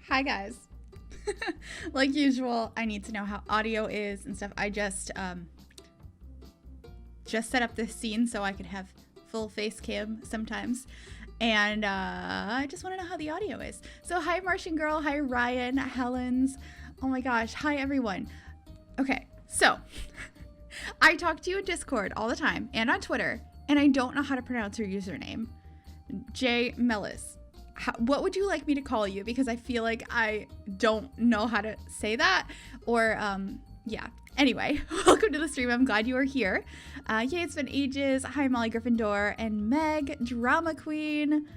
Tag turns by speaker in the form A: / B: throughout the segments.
A: Hi guys. Like usual, I need to know how audio is and stuff. I just set up this scene so I could have full face cam sometimes. And I just want to know how the audio is. So hi Martian Girl, hi Ryan, Helens. Oh my gosh, hi everyone. Okay, so I talk to you in Discord all the time and on Twitter, and I don't know how to pronounce your username. J Mellis. What would you like me to call you? Because I feel like I don't know how to say that. Or, yeah. Anyway, welcome to the stream. I'm glad you are here. Yay, it's been ages. Hi, Molly Gryffindor and Meg, Drama Queen,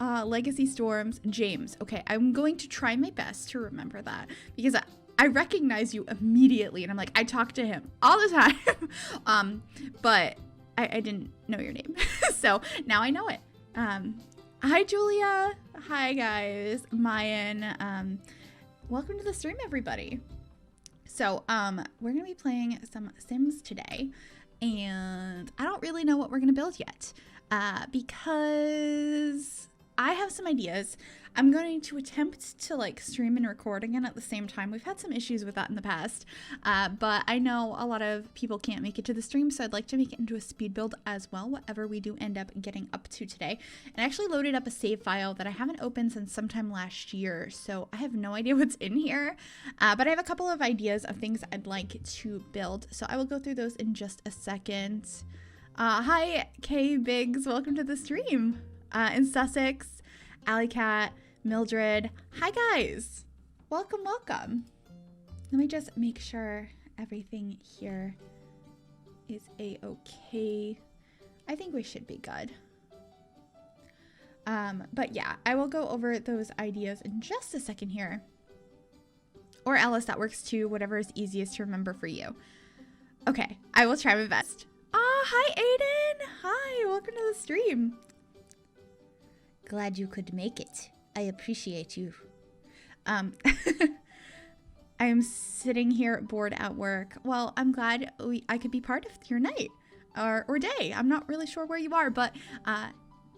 A: Legacy Storms, James. Okay, I'm going to try my best to remember that because I recognize you immediately. And I'm like, I talk to him all the time. But I didn't know your name. So now I know it. Hi, Julia. Hi, guys. Mayan. Welcome to the stream, everybody. So, we're going to be playing some Sims today, and I don't really know what we're going to build yet, because I have some ideas. I'm going to attempt to like stream and record again at the same time. We've had some issues with that in the past, but I know a lot of people can't make it to the stream, so I'd like to make it into a speed build as well, whatever we do end up getting up to today. And I actually loaded up a save file that I haven't opened since sometime last year, so I have no idea what's in here, but I have a couple of ideas of things I'd like to build, so I will go through those in just a second. Hi, Kay Biggs, welcome to the stream. In Sussex, Alley Cat, Mildred. Hi guys, welcome. Let me just make sure everything here is a-okay. I think we should be good. But yeah, I will go over those ideas in just a second here. Or Alice, that works too, whatever is easiest to remember for you. Okay, I will try my best. Hi Aiden. Hi, welcome to the stream. Glad you could make it. I appreciate you. I am sitting here bored at work. Well, I'm glad I could be part of your night or day. I'm not really sure where you are, but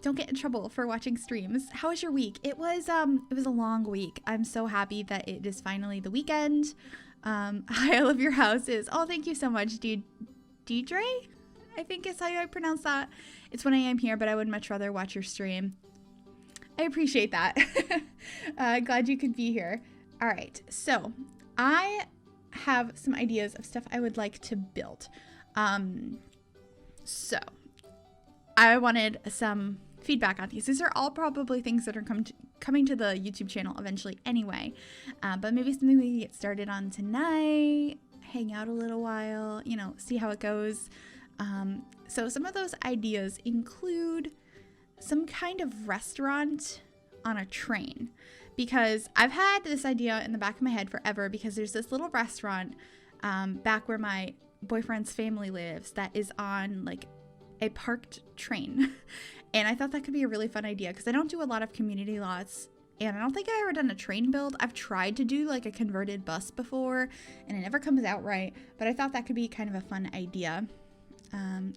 A: don't get in trouble for watching streams. How was your week? It was a long week. I'm so happy that it is finally the weekend. Hi, I love your houses. Oh, thank you so much, Deidre, I think is how I pronounce that. It's 1 a.m. here, but I would much rather watch your stream. I appreciate that. Glad you could be here. All right, so I have some ideas of stuff I would like to build. So I wanted some feedback on these. These are all probably things that are coming to the YouTube channel eventually anyway, but maybe something we can get started on tonight, hang out a little while, you know, see how it goes. So some of those ideas include some kind of restaurant on a train, because I've had this idea in the back of my head forever, because there's this little restaurant back where my boyfriend's family lives that is on like a parked train. And I thought that could be a really fun idea because I don't do a lot of community lots, and I don't think I've ever done a train build. I've tried to do like a converted bus before and it never comes out right, but I thought that could be kind of a fun idea.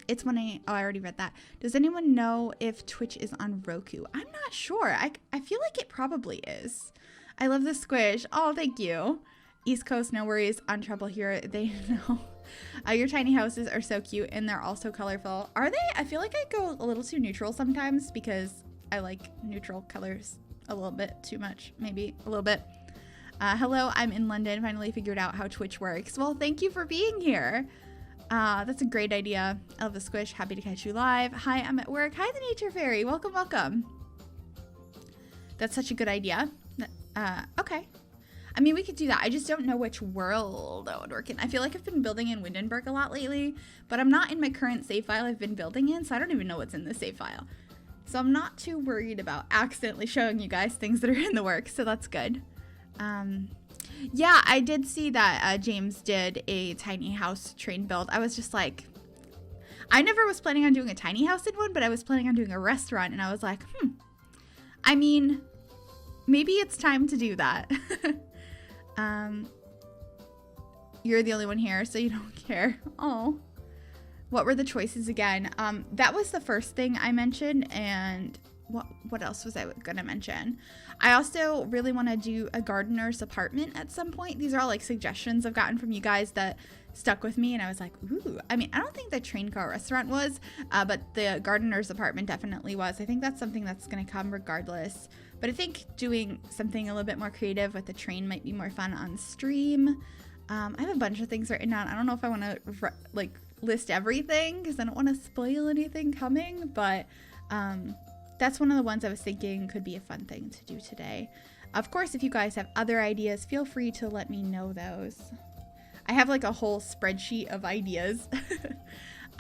A: It's when I already read that. Does anyone know if Twitch is on Roku? I'm not sure. I feel like it probably is. I love the squish. Oh, thank you. East Coast, no worries. On trouble here. They know. Your tiny houses are so cute, and they're also colorful. Are they? I feel like I go a little too neutral sometimes because I like neutral colors a little bit too much. Maybe a little bit. Hello, I'm in London. Finally figured out how Twitch works. Well, thank you for being here. That's a great idea. I love the squish. Happy to catch you live. Hi, I'm at work. Hi, the Nature Fairy. Welcome. That's such a good idea. Okay. I mean, we could do that. I just don't know which world I would work in. I feel like I've been building in Windenburg a lot lately, but I'm not in my current save file I've been building in, so I don't even know what's in the save file. So I'm not too worried about accidentally showing you guys things that are in the works, so that's good. Yeah, I did see that James did a tiny house train build. I was just like, I never was planning on doing a tiny house in one, but I was planning on doing a restaurant, and I was like, I mean, maybe it's time to do that. You're the only one here, so you don't care. Oh, what were the choices again? That was the first thing I mentioned, and what else was I gonna mention? I also really want to do a gardener's apartment at some point. These are all like suggestions I've gotten from you guys that stuck with me, and I was like, ooh. I mean, I don't think the train car restaurant was, but the gardener's apartment definitely was. I think that's something that's gonna come regardless. But I think doing something a little bit more creative with the train might be more fun on stream. I have a bunch of things written down. I don't know if I want to like list everything because I don't want to spoil anything coming, but that's one of the ones I was thinking could be a fun thing to do today. Of course, if you guys have other ideas, feel free to let me know those. I have like a whole spreadsheet of ideas.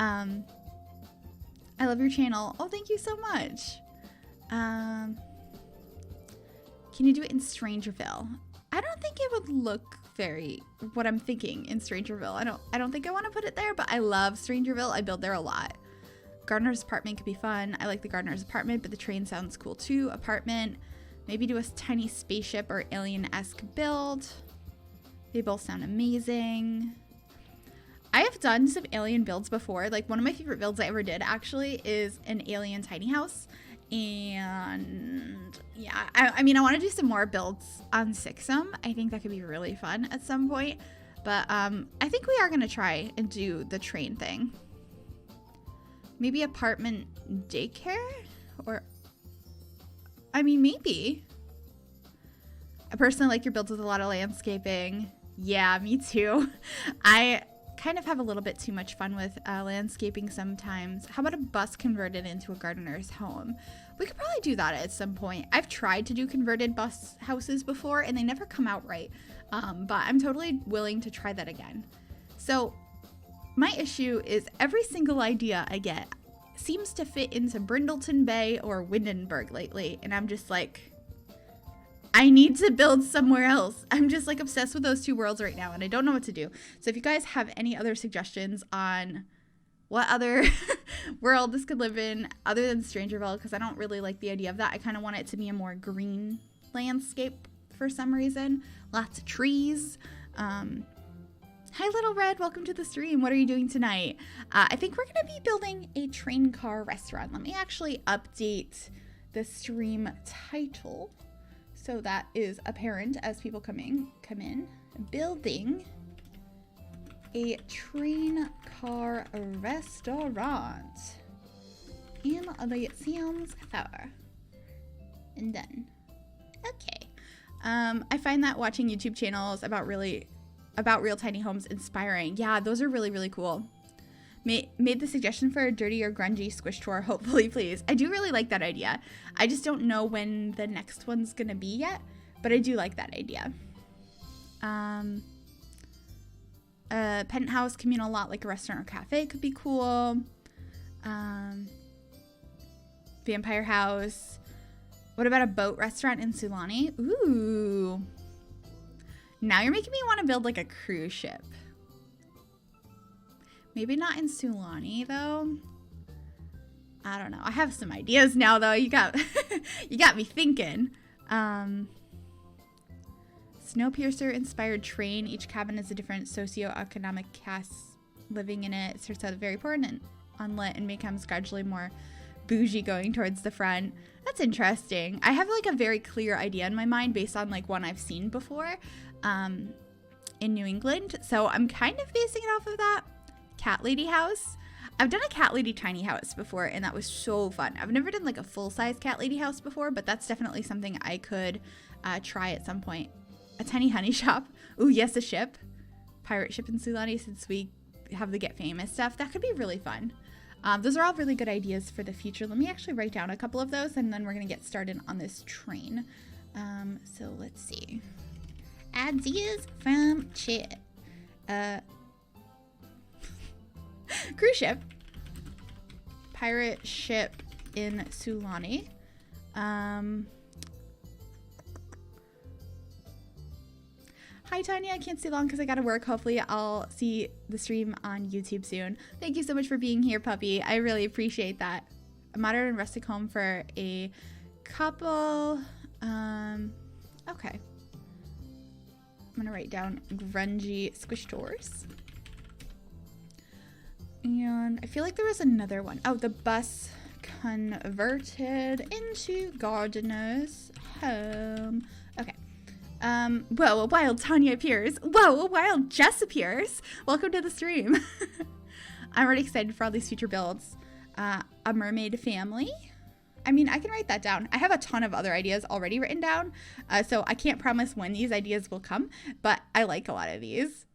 A: I love your channel. Oh, thank you so much. Can you do it in Strangerville? I don't think it would look very what I'm thinking in Strangerville. I don't think I want to put it there, but I love Strangerville. I build there a lot. Gardener's apartment could be fun. I like the gardener's apartment, but the train sounds cool too. Apartment, maybe do a tiny spaceship or alien-esque build. They both sound amazing. I have done some alien builds before. Like one of my favorite builds I ever did actually is an alien tiny house. And yeah, I mean, I want to do some more builds on Sixum. I think that could be really fun at some point. But I think we are going to try and do the train thing. Maybe apartment daycare? Or, I mean, maybe. I personally like your builds with a lot of landscaping. Yeah, me too. I kind of have a little bit too much fun with landscaping sometimes. How about a bus converted into a gardener's home? We could probably do that at some point. I've tried to do converted bus houses before and they never come out right. But I'm totally willing to try that again. So my issue is every single idea I get seems to fit into Brindleton Bay or Windenburg lately. And I'm just like, I need to build somewhere else. I'm just like obsessed with those two worlds right now and I don't know what to do. So if you guys have any other suggestions on what other world this could live in other than Strangerville, because I don't really like the idea of that. I kind of want it to be a more green landscape for some reason. Lots of trees. Hi, Little Red. Welcome to the stream. What are you doing tonight? I think we're going to be building a train car restaurant. Let me actually update the stream title so that is apparent as people come in. Building a train car restaurant in the Sam's Tower. And done. Okay. I find that watching YouTube channels about real tiny homes inspiring. Yeah, those are really, really cool. Made the suggestion for a dirty or grungy squish tour, hopefully, please. I do really like that idea. I just don't know when the next one's gonna be yet, but I do like that idea. A penthouse communal lot like a restaurant or cafe could be cool. Vampire house. What about a boat restaurant in Sulani? Ooh. Now you're making me want to build like a cruise ship. Maybe not in Sulani though. I don't know. I have some ideas now though. You got you got me thinking. Snowpiercer inspired train. Each cabin is a different socioeconomic caste living in it. It starts out very poor and unlit and becomes gradually more bougie going towards the front. That's interesting. I have like a very clear idea in my mind based on like one I've seen before in New England. So I'm kind of basing it off of that. Cat lady house. I've done a cat lady tiny house before and that was so fun. I've never done like a full-size cat lady house before, but that's definitely something I could try at some point. A tiny honey shop. Ooh, yes, a ship. Pirate ship in Sulani since we have the Get Famous stuff. That could be really fun. Those are all really good ideas for the future. Let me actually write down a couple of those and then we're going to get started on this train. So let's see. Ideas from chat. Cruise ship. Pirate ship in Sulani. Hi, Tanya. I can't stay long because I got to work. Hopefully, I'll see the stream on YouTube soon. Thank you so much for being here, puppy. I really appreciate that. A modern and rustic home for a couple. Okay. I'm going to write down grungy squish tours. And I feel like there was another one. Oh, the bus converted into gardener's home. Okay. Whoa, a wild Tanya appears. Whoa, a wild Jess appears. Welcome to the stream. I'm already excited for all these future builds. A mermaid family. I mean, I can write that down. I have a ton of other ideas already written down, so I can't promise when these ideas will come, but I like a lot of these.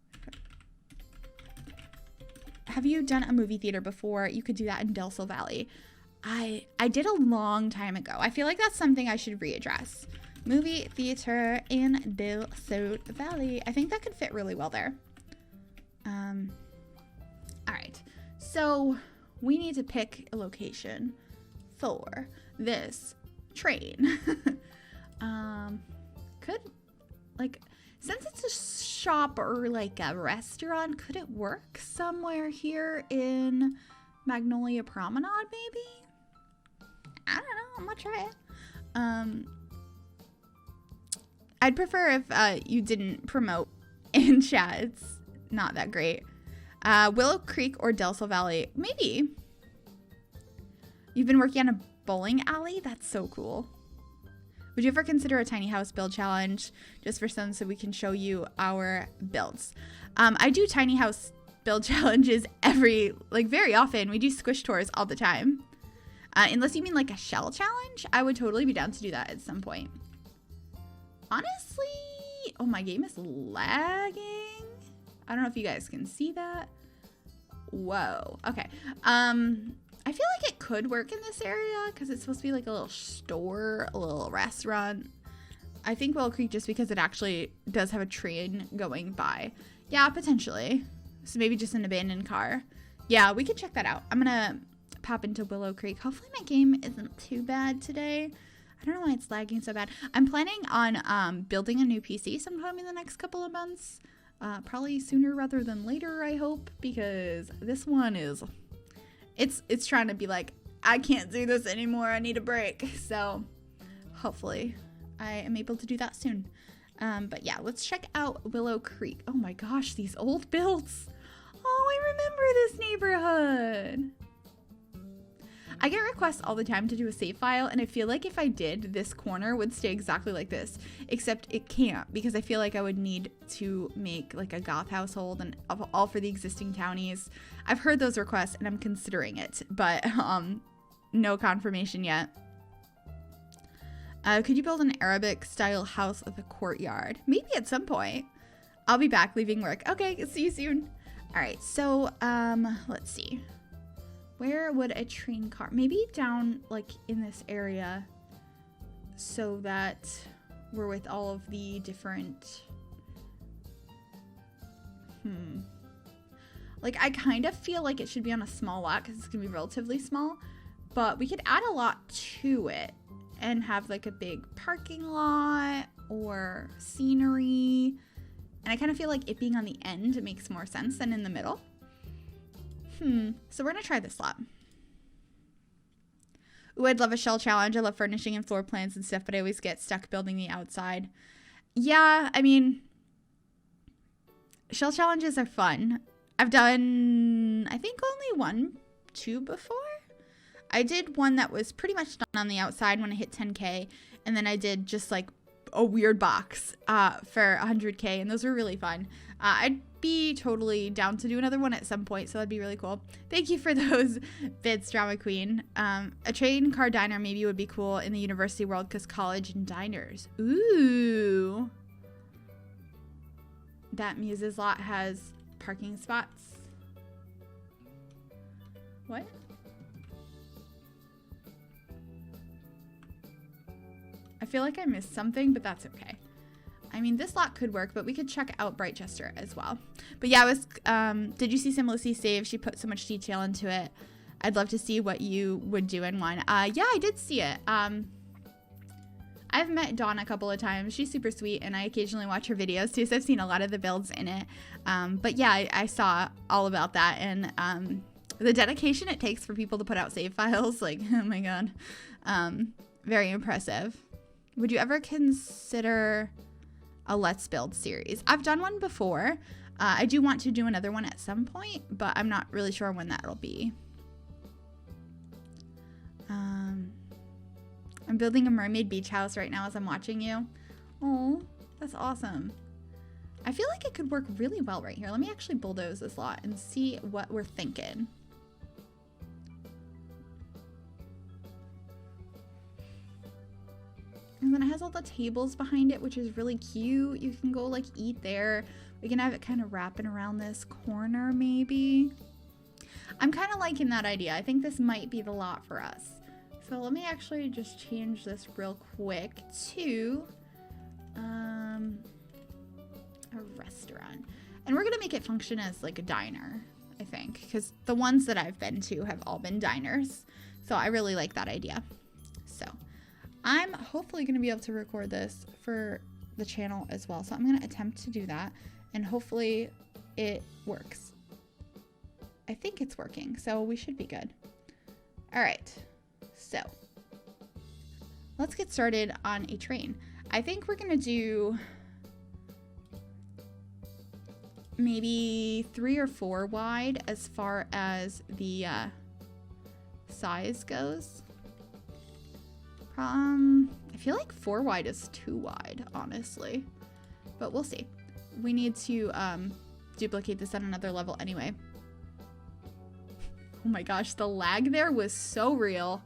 A: Have you done a movie theater before? You could do that in Del Sol Valley. I did a long time ago. I feel like that's something I should readdress. Movie theater in Del Sol Valley. I think that could fit really well there. All right, so we need to pick a location for this train. Could, like, since it's a shop or like a restaurant, could it work somewhere here in Magnolia Promenade maybe? I don't know, I'm gonna try it. I'd prefer if you didn't promote in chat. It's not that great. Willow Creek or Del Sol Valley, maybe. You've been working on a bowling alley? That's so cool. Would you ever consider a tiny house build challenge just for some so we can show you our builds? I do tiny house build challenges very often. We do squish tours all the time. Unless you mean like a shell challenge, I would totally be down to do that at some point. Honestly, oh, my game is lagging. I don't know if you guys can see that. Whoa. Okay. I feel like it could work in this area because it's supposed to be like a little store, a little restaurant. I think Willow Creek just because it actually does have a train going by. Yeah, potentially. So maybe just an abandoned car. Yeah, we could check that out. I'm gonna pop into Willow Creek. Hopefully my game isn't too bad today. I don't know why it's lagging so bad. I'm planning on building a new PC sometime in the next couple of months. Probably sooner rather than later, I hope, because this one is... It's trying to be like, I can't do this anymore. I need a break. So hopefully I am able to do that soon. But yeah, let's check out Willow Creek. Oh my gosh, these old builds. Oh, I remember this neighborhood. I get requests all the time to do a save file, and I feel like if I did, this corner would stay exactly like this, except it can't because I feel like I would need to make like a goth household and all for the existing townies. I've heard those requests and I'm considering it, but no confirmation yet. Could you build an Arabic style house with a courtyard? Maybe at some point. I'll be back leaving work. Okay, see you soon. All right, so let's see. Where would a train car, maybe down like in this area so that we're with all of the different, like I kind of feel like it should be on a small lot because it's gonna be relatively small, but we could add a lot to it and have like a big parking lot or scenery. And I kind of feel like it being on the end makes more sense than in the middle. So we're gonna try this lot. Ooh, I'd love a shell challenge. I love furnishing and floor plans and stuff, but I always get stuck building the outside. Yeah, I mean, shell challenges are fun. I've done, I think only 2 before. I did one that was pretty much done on the outside when I hit 10K, and then I did just like a weird box for 100K, and those were really fun. I'd be totally down to do another one at some point, so that'd be really cool. Thank you for those bits, Drama Queen. A train car diner maybe would be cool in the university world because college and diners. Ooh. That Muses lot has parking spots. What? I feel like I missed something, but that's okay. I mean, this lot could work, but we could check out Brightchester as well. But yeah, I was, did you see Sim Lucy's save? She put so much detail into it. I'd love to see what you would do in one. Yeah, I did see it. I've met Dawn a couple of times. She's super sweet, and I occasionally watch her videos too, so I've seen a lot of the builds in it. But yeah, I saw all about that, and the dedication it takes for people to put out save files, like, oh my god. Very impressive. Would you ever consider a Let's Build series? I've done one before. I do want to do another one at some point, but I'm not really sure when that'll be. I'm building a mermaid beach house right now as I'm watching you. Oh, that's awesome. I feel like it could work really well right here. Let me actually bulldoze this lot and see what we're thinking. And then it has all the tables behind it, which is really cute. You can go like eat there. We can have it kind of wrapping around this corner maybe. I'm kind of liking that idea. I think this might be the lot for us. So let me actually just change this real quick to a restaurant. And we're gonna make it function as like a diner, I think, because the ones that I've been to have all been diners. So I really like that idea. So I'm hopefully gonna be able to record this for the channel as well. So I'm gonna attempt to do that and hopefully it works. I think it's working, so we should be good. All right, so let's get started on a train. I think we're gonna do maybe 3 or 4 wide as far as the size goes. I feel like 4 wide is too wide, honestly, but we'll see. We need to duplicate this on another level anyway. Oh my gosh, the lag there was so real.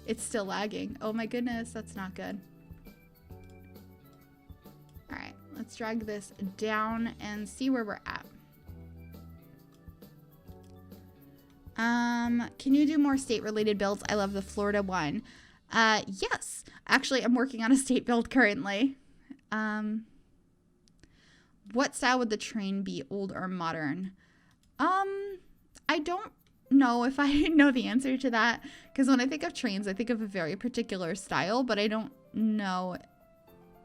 A: It's still lagging. Oh my goodness, that's not good. All right, let's drag this down and see where we're at. Can you do more state-related builds? I love the Florida one. Yes, actually, I'm working on a state build currently. What style would the train be, old or modern? I don't know if I know the answer to that, because when I think of trains, I think of a very particular style, but I don't know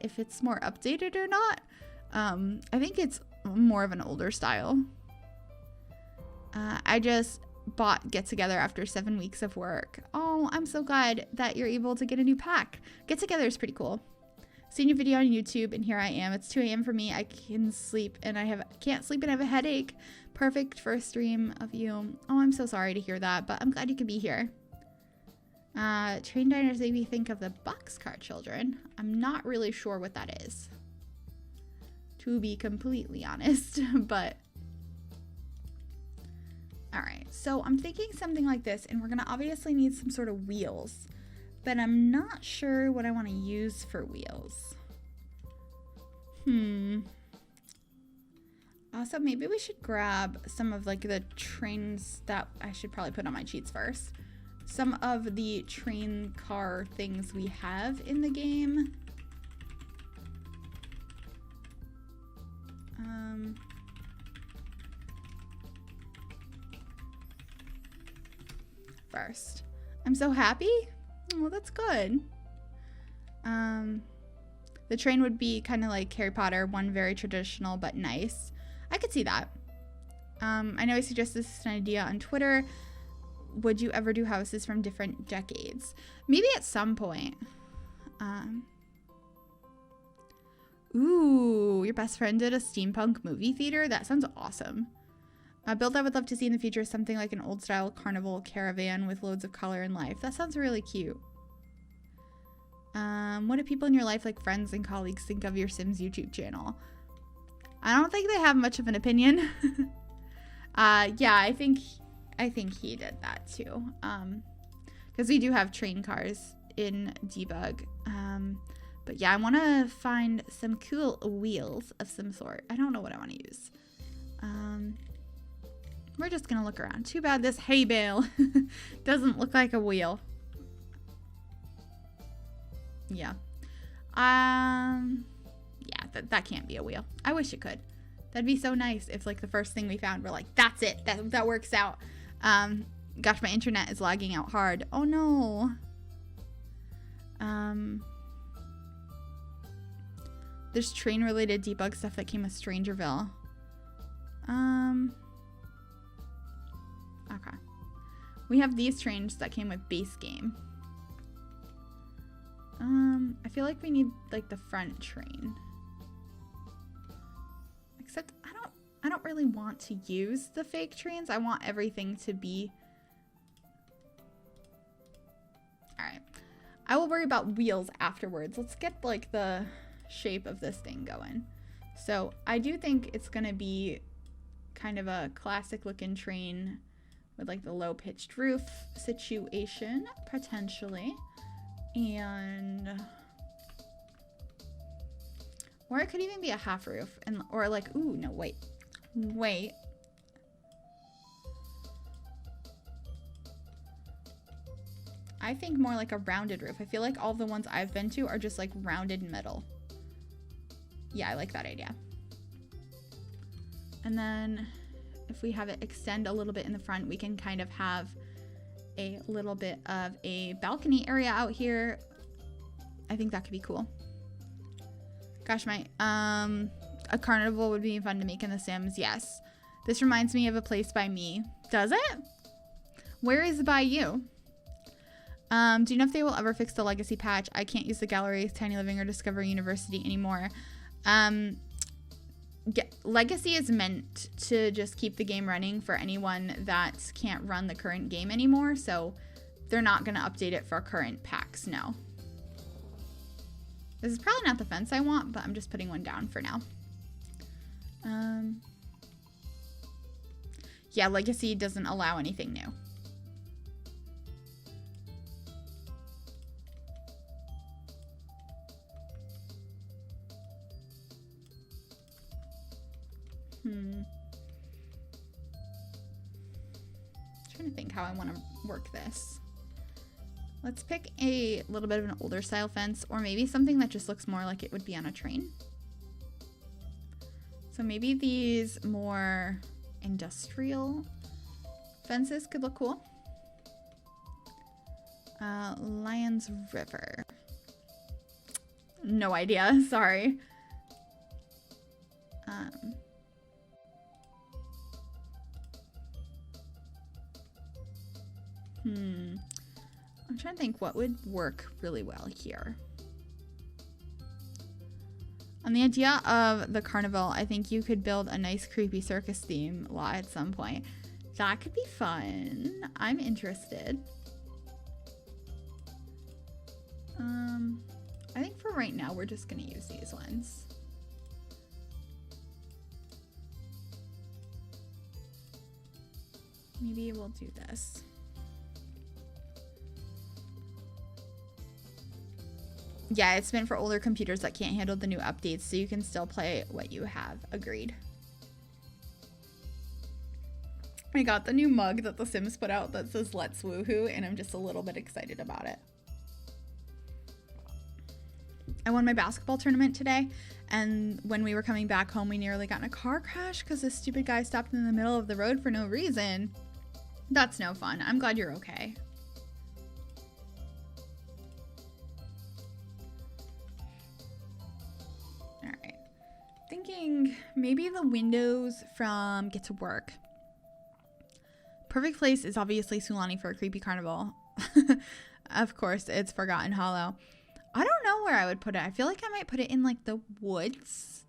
A: if it's more updated or not. I think it's more of an older style. I just bought Get Together after 7 weeks of work. Oh, I'm so glad that you're able to get a new pack. Get Together is pretty cool. Seen your video on YouTube and here I am. It's 2 a.m. for me. I can sleep and can't sleep and I have a headache. Perfect first stream of you. Oh, I'm so sorry to hear that, but I'm glad you could be here. Train diners make me think of the Boxcar Children. I'm not really sure what that is, to be completely honest, but all right. So I'm thinking something like this, and we're gonna obviously need some sort of wheels, but I'm not sure what I want to use for wheels. Also, maybe we should grab some of like the trains that I should probably put on my cheats first. Some of the train car things we have in the game. First. I'm so happy. Well, that's good. The train would be kind of like Harry Potter, one very traditional but nice. I could see that. I know I suggested this an idea on Twitter. Would you ever do houses from different decades? Maybe at some point. Ooh, your best friend did a steampunk movie theater? That sounds awesome. A build I would love to see in the future is something like an old style carnival caravan with loads of color and life. That sounds really cute. What do people in your life, like friends and colleagues, think of your Sims YouTube channel? I don't think they have much of an opinion. Yeah, I think he did that too. Because we do have train cars in debug. But yeah, I want to find some cool wheels of some sort. I don't know what I want to use. We're just gonna look around. Too bad this hay bale doesn't look like a wheel. Yeah. Yeah, that can't be a wheel. I wish it could. That'd be so nice if like the first thing we found, we're like, that's it. That works out. Gosh, my internet is lagging out hard. Oh no. There's train related debug stuff that came with Strangerville. Okay. We have these trains that came with base game. I feel like we need like the front train. Except I don't really want to use the fake trains. I want everything to be I will worry about wheels afterwards. Let's get like the shape of this thing going. So I do think it's gonna be kind of a classic looking train with like the low pitched roof situation potentially. And or it could even be a half roof and or like, ooh, no, wait. I think more like a rounded roof. I feel like all the ones I've been to are just like rounded metal. Yeah, I like that idea. And then if we have it extend a little bit in the front, we can kind of have a little bit of a balcony area out here. I think that could be cool. Gosh, a carnival would be fun to make in The Sims. Yes. This reminds me of a place by me. Does it? Where is by you? Do you know if they will ever fix the legacy patch? I can't use the gallery, Tiny Living, or Discover University anymore. Legacy is meant to just keep the game running for anyone that can't run the current game anymore, so they're not going to update it for current packs, no. This is probably not the fence I want, but I'm just putting one down for now. Yeah, Legacy doesn't allow anything new. Trying to think how I want to work this. Let's pick a little bit of an older style fence, or maybe something that just looks more like it would be on a train. So maybe these more industrial fences could look cool. Lions River. No idea, sorry. I'm trying to think what would work really well here. On the idea of the carnival, I think you could build a nice creepy circus theme lot at some point. That could be fun. I'm interested. I think for right now, we're just gonna use these ones. Maybe we'll do this. Yeah, it's meant for older computers that can't handle the new updates, so you can still play what you have. Agreed. I got the new mug that The Sims put out that says "Let's Woohoo," and I'm just a little bit excited about it. I won my basketball tournament today, and when we were coming back home, we nearly got in a car crash because this stupid guy stopped in the middle of the road for no reason. That's no fun. I'm glad you're okay. Alright. Thinking maybe the windows from Get to Work. Perfect place is obviously Sulani for a creepy carnival. Of course, it's Forgotten Hollow. I don't know where I would put it. I feel like I might put it in like the woods.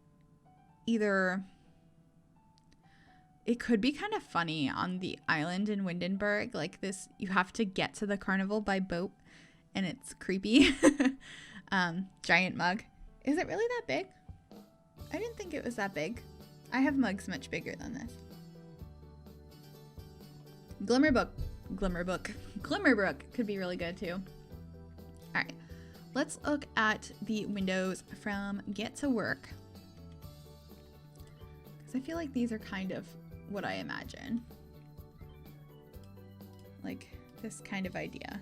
A: Either... It could be kind of funny on the island in Windenburg. Like this, you have to get to the carnival by boat and it's creepy. Giant mug. Is it really that big? I didn't think it was that big. I have mugs much bigger than this. Glimmerbrook could be really good too. All right, let's look at the windows from Get to Work. Because I feel like these are kind of what I imagine. Like this kind of idea.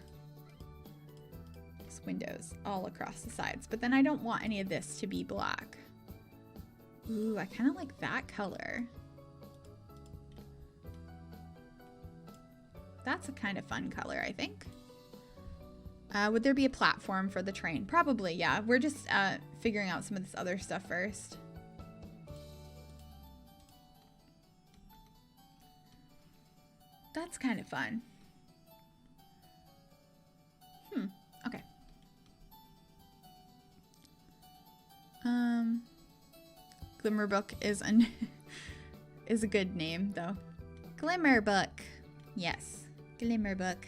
A: These windows all across the sides. But then I don't want any of this to be black. Ooh, I kind of like that color. That's a kind of fun color, I think. Would there be a platform for the train? Probably, yeah. We're just figuring out some of this other stuff first. That's kind of fun. Okay. Glimmerbrook is a good name, though. Glimmerbrook. Yes. Glimmerbrook.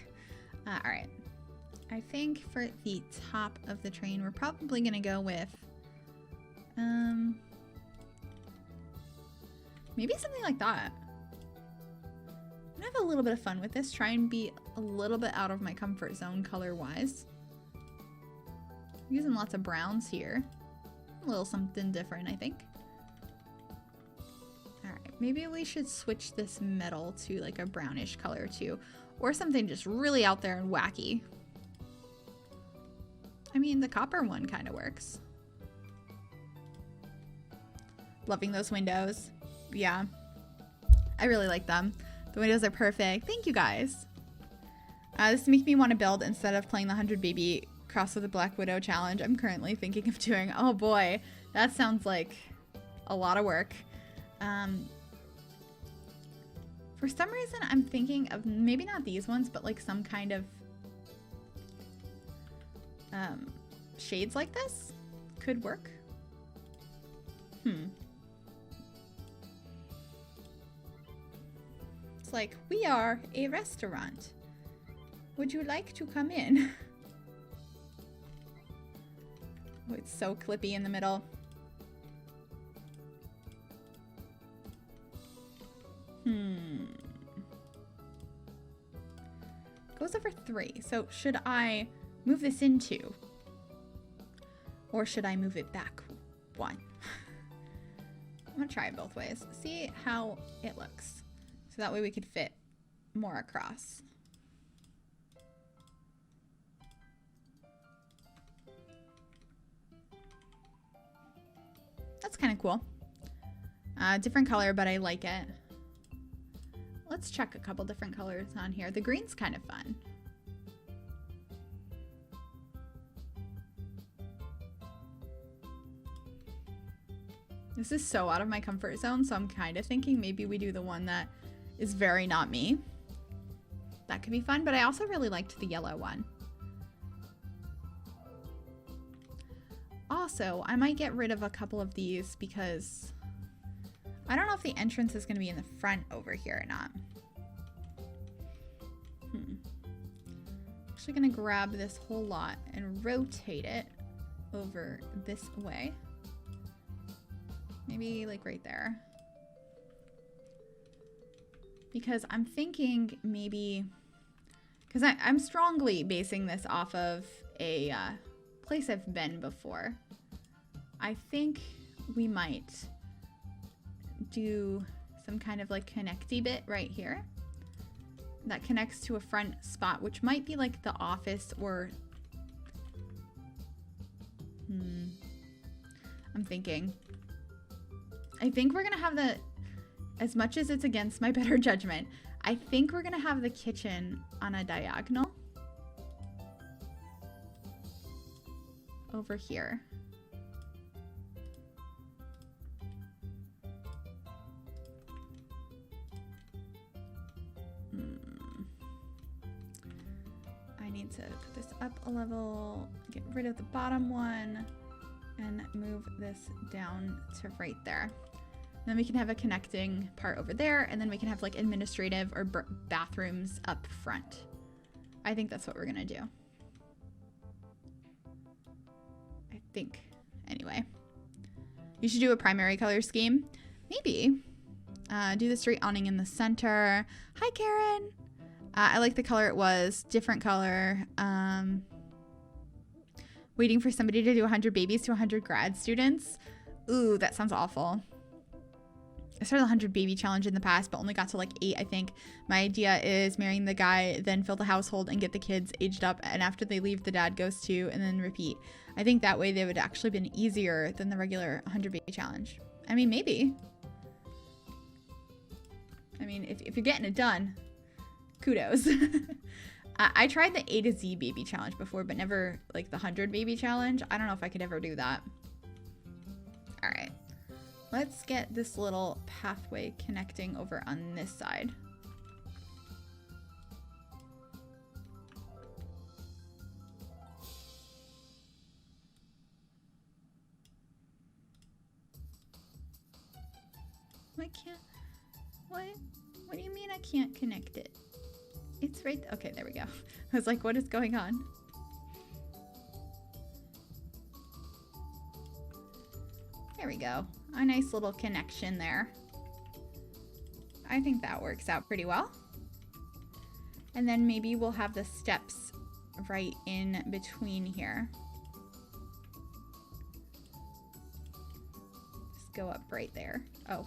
A: All right. I think for the top of the train, we're probably gonna go with, maybe something like that. I'm gonna have a little bit of fun with this, try and be a little bit out of my comfort zone color-wise. Using lots of browns here. A little something different, I think. Alright, maybe we should switch this metal to like a brownish color too. Or something just really out there and wacky. I mean, the copper one kind of works. Loving those windows. Yeah. I really like them. The windows are perfect. Thank you guys. This makes me want to build instead of playing the 100 Baby Cross with the Black Widow challenge I'm currently thinking of doing. Oh boy, that sounds like a lot of work. For some reason, I'm thinking of maybe not these ones, but like some kind of shades like this could work. It's like, we are a restaurant. Would you like to come in? Oh, it's so clippy in the middle. Goes over 3. So should I move this in 2? Or should I move it back 1? I'm gonna try it both ways. See how it looks. So that way we could fit more across. That's kind of cool. Different color, but I like it. Let's check a couple different colors on here. The green's kind of fun. This is so out of my comfort zone, so I'm kind of thinking maybe we do the one that is very not me. That could be fun, but I also really liked the yellow one. Also, I might get rid of a couple of these because I don't know if the entrance is going to be in the front over here or not. Actually going to grab this whole lot and rotate it over this way. Maybe like right there. Because I'm thinking maybe, because I'm strongly basing this off of a place I've been before. I think we might do some kind of like connecty bit right here that connects to a front spot, which might be like the office or I'm thinking. I think we're gonna have the, as much as it's against my better judgment, I think we're gonna have the kitchen on a diagonal over here. I need to put this up a level, get rid of the bottom one, and move this down to right there. Then we can have a connecting part over there, and then we can have like administrative or bathrooms up front. I think that's what we're gonna do. I think, anyway. You should do a primary color scheme. Maybe. Do the straight awning in the center. Hi, Karen. I like the color it was. Different color. Waiting for somebody to do 100 babies to 100 grad students. Ooh, that sounds awful. I started the 100 baby challenge in the past, but only got to like 8, I think. My idea is marrying the guy, then fill the household and get the kids aged up. And after they leave, the dad goes too, and then repeat. I think that way they would actually been easier than the regular 100 baby challenge. I mean, maybe. I mean, if you're getting it done, kudos. I tried the A to Z baby challenge before, but never like the 100 baby challenge. I don't know if I could ever do that. All right. Let's get this little pathway connecting over on this side. I can't, what do you mean I can't connect it? It's right, okay, there we go. I was like, what is going on? There we go. A nice little connection there. I think that works out pretty well. And then maybe we'll have the steps right in between here. Just go up right there. Oh,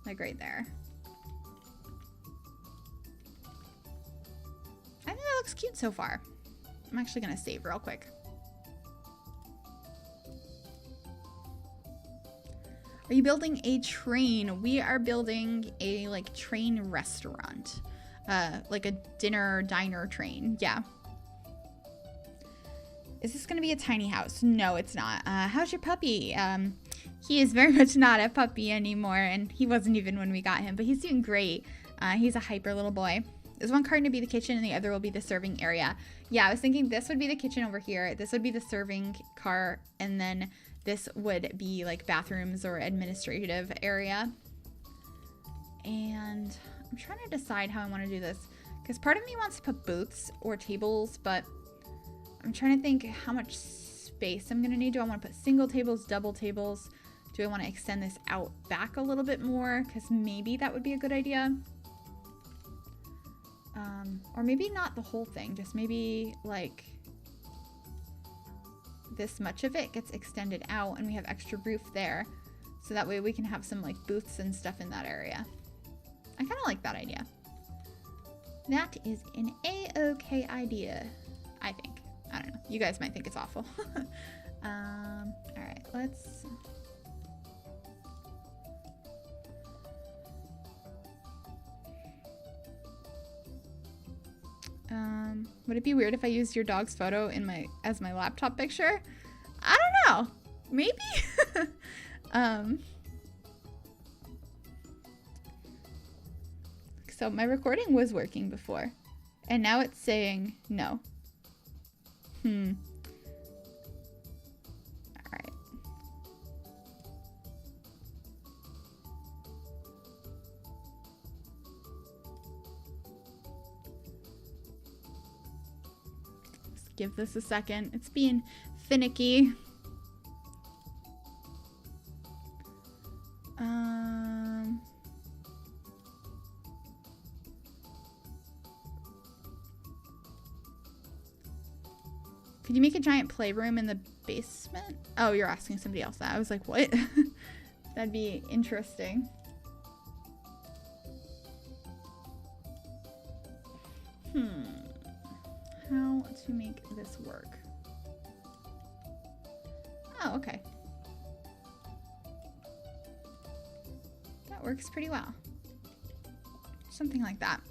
A: like right there. I think that looks cute so far. I'm actually gonna save real quick. Are you building a train? We are building a like train restaurant. Like a diner train. Yeah. Is this gonna be a tiny house? No, it's not. How's your puppy? He is very much not a puppy anymore, and he wasn't even when we got him, but he's doing great. He's a hyper little boy. There's one card to be the kitchen and the other will be the serving area. Yeah, I was thinking this would be the kitchen over here. This would be the serving car, and then this would be like bathrooms or administrative area. And I'm trying to decide how I want to do this, because part of me wants to put booths or tables, but I'm trying to think how much space I'm going to need. Do I want to put single tables, double tables? Do I want to extend this out back a little bit more? Because maybe that would be a good idea. Or maybe not the whole thing, just maybe like this much of it gets extended out and we have extra roof there. So that way we can have some like booths and stuff in that area. I kind of like that idea. That is an A-okay idea, I think. I don't know. You guys might think it's awful. All right, let's... would it be weird if I used your dog's photo in as my laptop picture? I don't know. Maybe? So my recording was working before, and now it's saying no. All right. Let's give this a second. It's being finicky. Could you make a giant playroom in the basement? Oh, you're asking somebody else that. I was like, what? That'd be interesting. How to make this work? Oh, okay. That works pretty well. Something like that.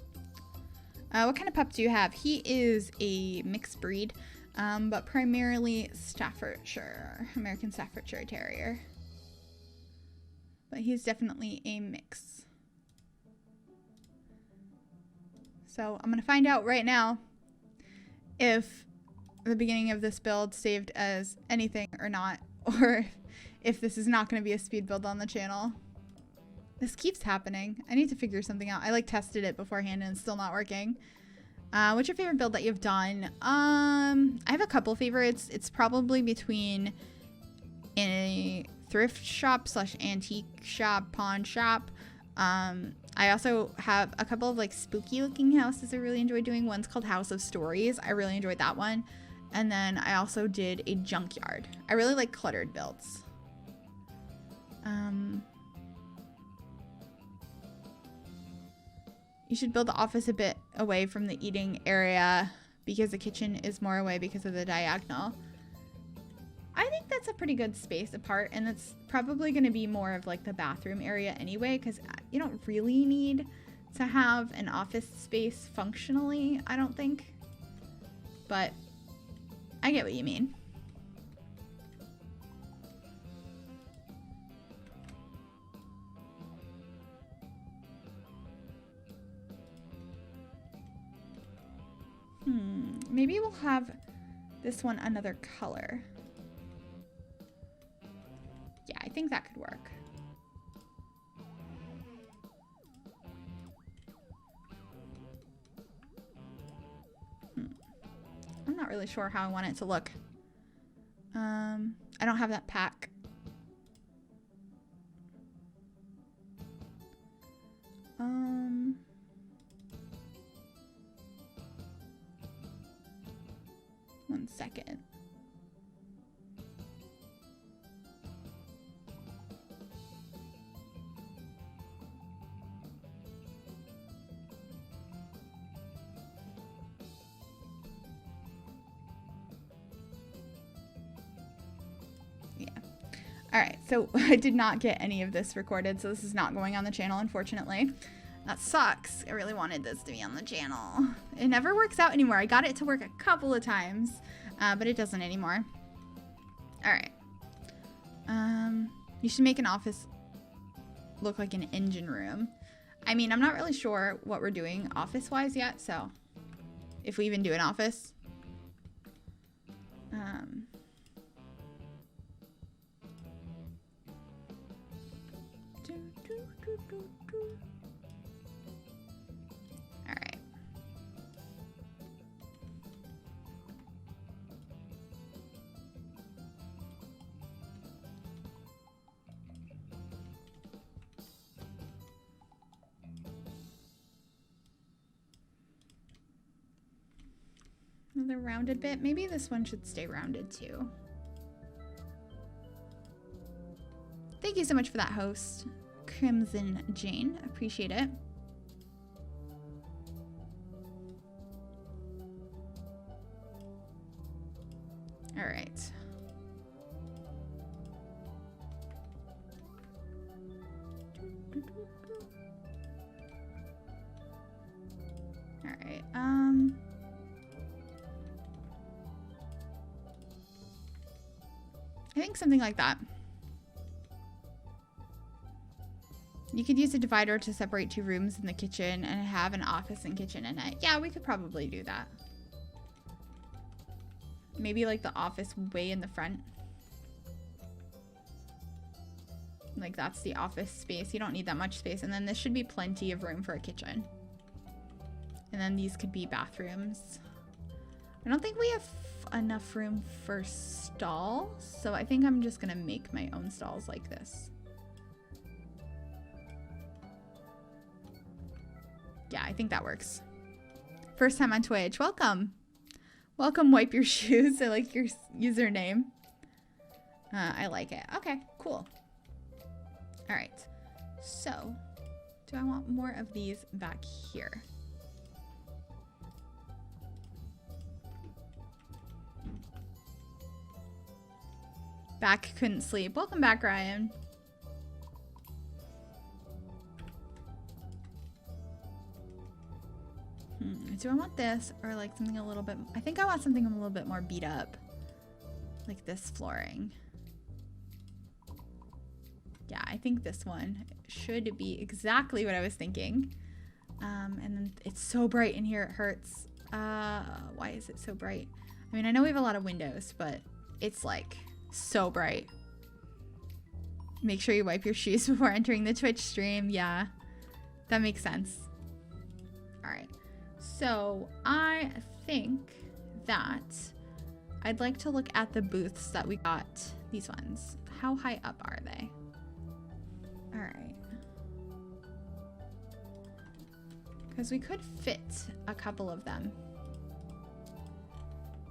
A: What kind of pup do you have? He is a mixed breed. But primarily Staffordshire, American Staffordshire Terrier. But he's definitely a mix. So I'm going to find out right now if the beginning of this build saved as anything or not, or if this is not going to be a speed build on the channel. This keeps happening. I need to figure something out. I like tested it beforehand and it's still not working. What's your favorite build that you've done? I have a couple favorites. It's probably between a thrift shop / antique shop, pawn shop. I also have a couple of like spooky looking houses I really enjoy doing. One's called House of Stories. I really enjoyed that one. And then I also did a junkyard. I really like cluttered builds. You should build the office a bit away from the eating area because the kitchen is more away because of the diagonal. I think that's a pretty good space apart, and it's probably going to be more of like the bathroom area anyway, because you don't really need to have an office space functionally, I don't think. But I get what you mean. Maybe we'll have this one another color. Yeah, I think that could work. I'm not really sure how I want it to look. I I don't have that pack. One second. Yeah. All right, so I did not get any of this recorded, so this is not going on the channel, unfortunately. That sucks. I really wanted this to be on the channel. It never works out anymore. I got it to work a couple of times, but it doesn't anymore. All right. You should make an office look like an engine room. I mean, I'm not really sure what we're doing office-wise yet, so if we even do an office. Alright. Another rounded bit. Maybe this one should stay rounded too. Thank you so much for that, host. Crimson Jane. Appreciate it. All right. All right. I think something like that. You could use a divider to separate two rooms in the kitchen and have an office and kitchen in it. Yeah, we could probably do that. Maybe like the office way in the front. Like that's the office space. You don't need that much space. And then this should be plenty of room for a kitchen. And then these could be bathrooms. I don't think we have enough room for stalls. So I think I'm just gonna make my own stalls like this. Yeah, I think that works. First time on Twitch. Welcome. Welcome, Wipe Your Shoes. I like your username. I like it. Okay, cool. All right. So, do I want more of these back here? Back couldn't sleep. Welcome back, Ryan. Do I want this or like something a little bit... I think I want something a little bit more beat up. Like this flooring. Yeah, I think this one should be exactly what I was thinking. And then it's so bright in here, it hurts. Why is it so bright? I mean, I know we have a lot of windows, but it's like so bright. Make sure you wipe your shoes before entering the Twitch stream. Yeah, that makes sense. All right. So I think that I'd like to look at the booths that we got. These ones. How high up are they? All right. Because we could fit a couple of them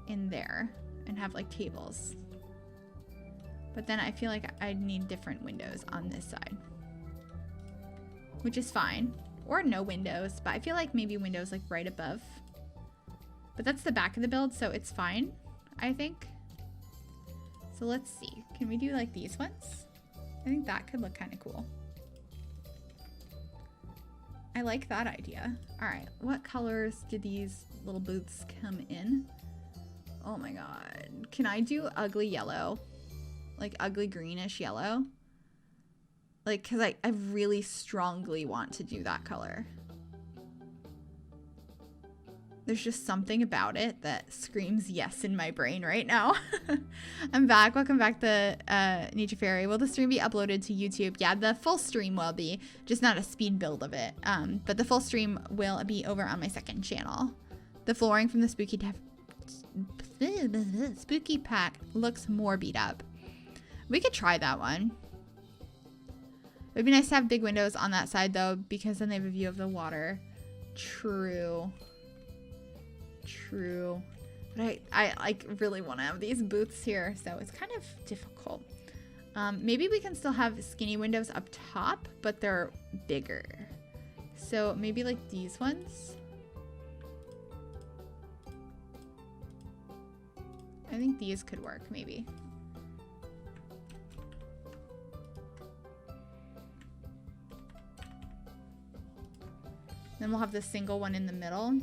A: in there and have like tables. But then I feel like I'd need different windows on this side, which is fine. Or no windows, but I feel like maybe windows like right above. But that's the back of the build, so it's fine, I think. So let's see. Can we do like these ones? I think that could look kind of cool. I like that idea. All right, what colors do these little booths come in? Oh my god. Can I do ugly yellow? Like ugly greenish yellow? Like, because I really strongly want to do that color. There's just something about it that screams yes in my brain right now. I'm back. Welcome back to Nature Fairy. Will the stream be uploaded to YouTube? Yeah, the full stream will be. Just not a speed build of it. But the full stream will be over on my second channel. The flooring from the Spooky Pack looks more beat up. We could try that one. It would be nice to have big windows on that side though, because then they have a view of the water. True. True. But I like really want to have these booths here, so it's kind of difficult. Maybe we can still have skinny windows up top, but they're bigger. So maybe like these ones. I think these could work, maybe. Then we'll have the single one in the middle.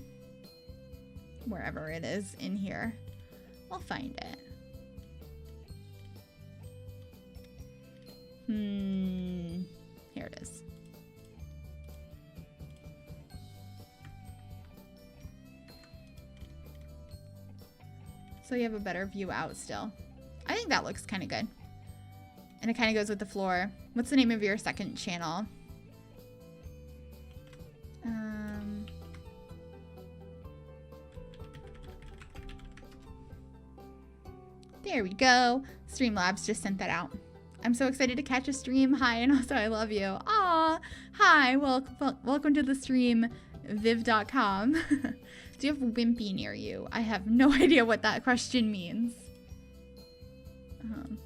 A: Wherever it is in here. We'll find it. Here it is. So you have a better view out still. I think that looks kind of good. And it kind of goes with the floor. What's the name of your second channel? There we go. Streamlabs just sent that out. I'm so excited to catch a stream. Hi, and also I love you. Aw, hi, welcome to the stream, viv.com. Do you have Wimpy near you? I have no idea what that question means.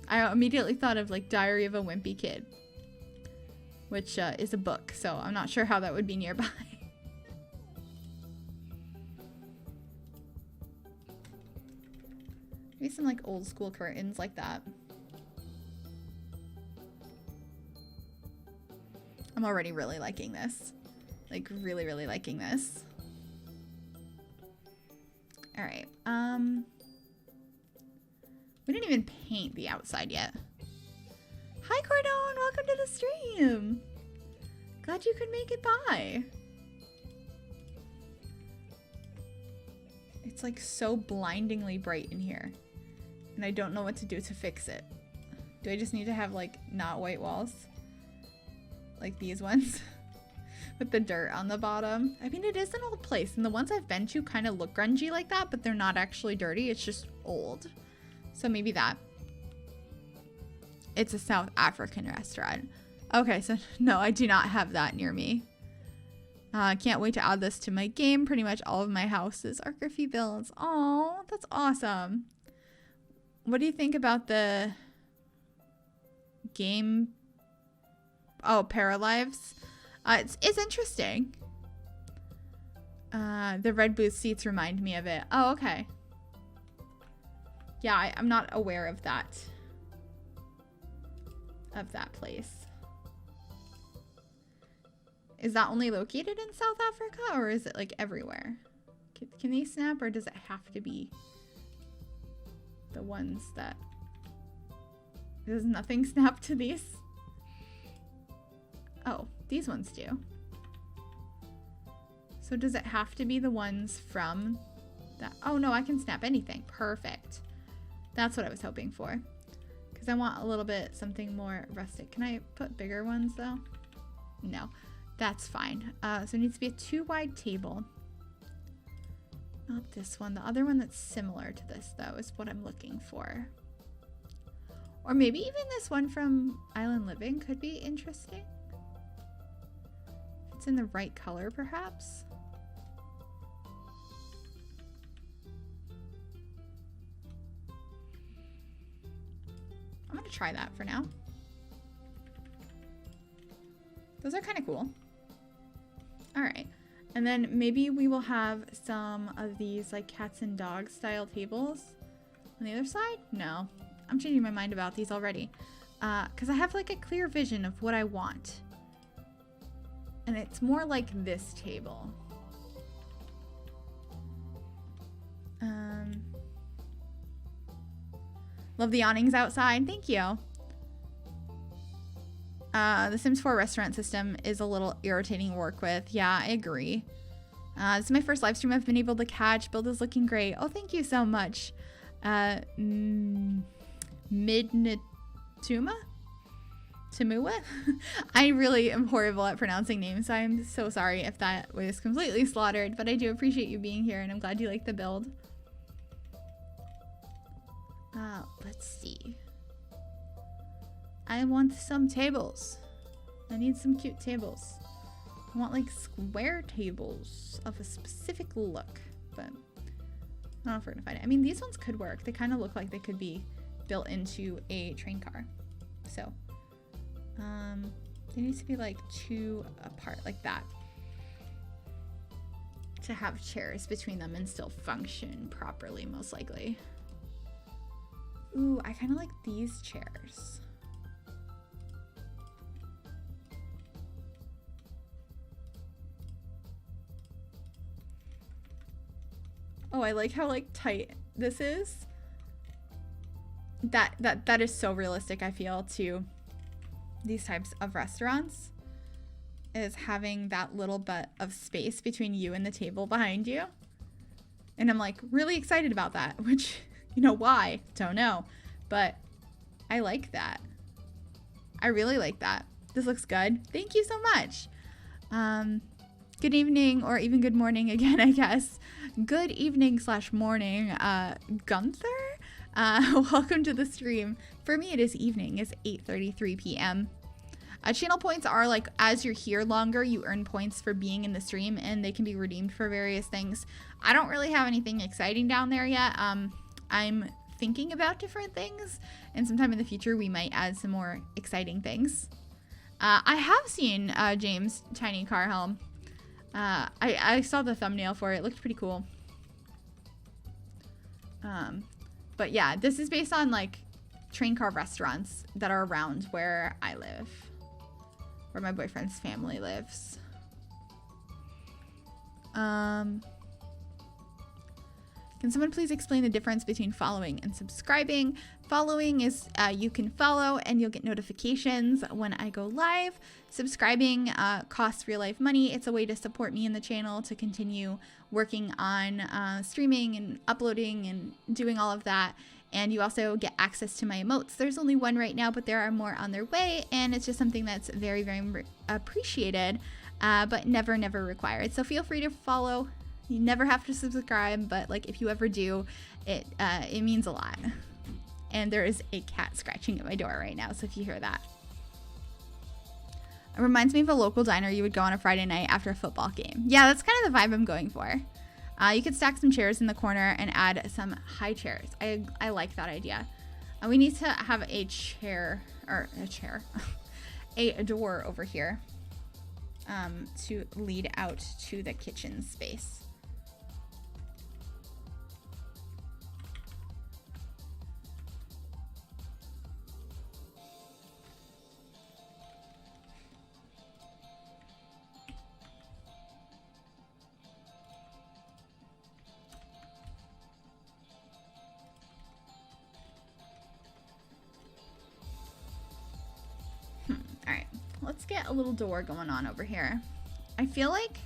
A: I immediately thought of like Diary of a Wimpy Kid, which is a book, so I'm not sure how that would be nearby. Maybe some like old school curtains like that. I'm already really liking this. Like really, really liking this. All right. We didn't even paint the outside yet. Hi, Cordone. Welcome to the stream. Glad you could make it by. It's like so blindingly bright in here. And I don't know what to do to fix it. Do I just need to have like not white walls? Like these ones? With the dirt on the bottom. I mean, it is an old place. And the ones I've been to kind of look grungy like that, but they're not actually dirty. It's just old. So maybe that. It's a South African restaurant. Okay, so no, I do not have that near me. I can't wait to add this to my game. Pretty much all of my houses are Griffy builds. Oh, that's awesome. What do you think about the game? Oh, Paralives. It's interesting. The red booth seats remind me of it. Oh, okay. Yeah, I'm not aware of that. Of that place. Is that only located in South Africa, or is it like everywhere? Can they snap, or does it have to be the ones that... Does nothing snap to these? Oh, these ones do. So does it have to be the ones from that? Oh no, I can snap anything. Perfect. That's what I was hoping for. Because I want a little bit something more rustic. Can I put bigger ones though? No, that's fine. So it needs to be a 2-wide table. Not this one. The other one that's similar to this though is what I'm looking for. Or maybe even this one from Island Living could be interesting. If it's in the right color perhaps. I'm gonna try that for now. Those are kind of cool. All right. And then maybe we will have some of these like cats and dogs style tables on the other side. No, I'm changing my mind about these already. Because I have like a clear vision of what I want. And it's more like this table. Love the awnings outside. Thank you. The Sims 4 restaurant system is a little irritating to work with. Yeah, I agree. This is my first live stream I've been able to catch. Build is looking great. Oh, thank you so much. Midnatuma? Tamua? I really am horrible at pronouncing names, so I'm so sorry if that was completely slaughtered, but I do appreciate you being here, and I'm glad you like the build. Let's see. I want some tables. I need some cute tables. I want like square tables of a specific look, but I don't know if we're gonna find it. I mean, these ones could work. They kind of look like they could be built into a train car. So, they need to be like 2 apart like that to have chairs between them and still function properly, most likely. Ooh, I kind of like these chairs. Oh, I like how like tight this is. That is so realistic, I feel, to these types of restaurants, is having that little bit of space between you and the table behind you. And I'm like really excited about that, which, you know, why? Don't know. But I like that. I really like that. This looks good. Thank you so much. Good evening, or even good morning again, I guess. Good evening / morning, Gunther. Welcome to the stream. For me, it is evening. It's 8:33 p.m. Channel points are like, as you're here longer, you earn points for being in the stream, and they can be redeemed for various things. I don't really have anything exciting down there yet. I'm thinking about different things, and sometime in the future, we might add some more exciting things. I have seen James' tiny car helm. I saw the thumbnail for it. It looked pretty cool. But yeah, this is based on like train car restaurants that are around where I live, where my boyfriend's family lives. Can someone please explain the difference between following and subscribing? Following is you can follow and you'll get notifications when I go live. Subscribing costs real life money. It's a way to support me in the channel to continue working on streaming and uploading and doing all of that. And you also get access to my emotes. There's only one right now, but there are more on their way. And it's just something that's very, very appreciated, but never required. So feel free to follow. You never have to subscribe, but like if you ever do, it means a lot. And there is a cat scratching at my door right now, so if you hear that. It reminds me of a local diner you would go on a Friday night after a football game. Yeah, that's kind of the vibe I'm going for. You could stack some chairs in the corner and add some high chairs. I like that idea. We need to have a a door over here to lead out to the kitchen space. Let's get a little door going on over here. I feel like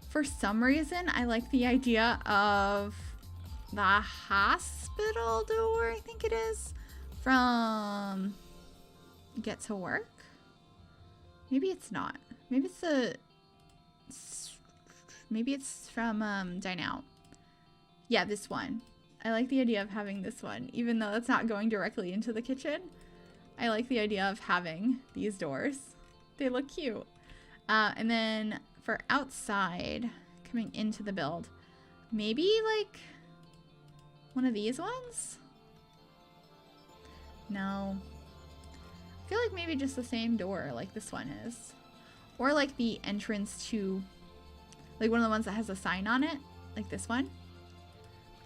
A: for some reason I like the idea of the hospital door, I think it is, from Get to Work. Maybe it's not. Maybe it's from Dine Out. Yeah, this one. I like the idea of having this one, even though it's not going directly into the kitchen. I like the idea of having these doors. They look cute. And then for outside, coming into the build, maybe like one of these ones? No. I feel like maybe just the same door like this one is. Or like the entrance to, like one of the ones that has a sign on it, like this one.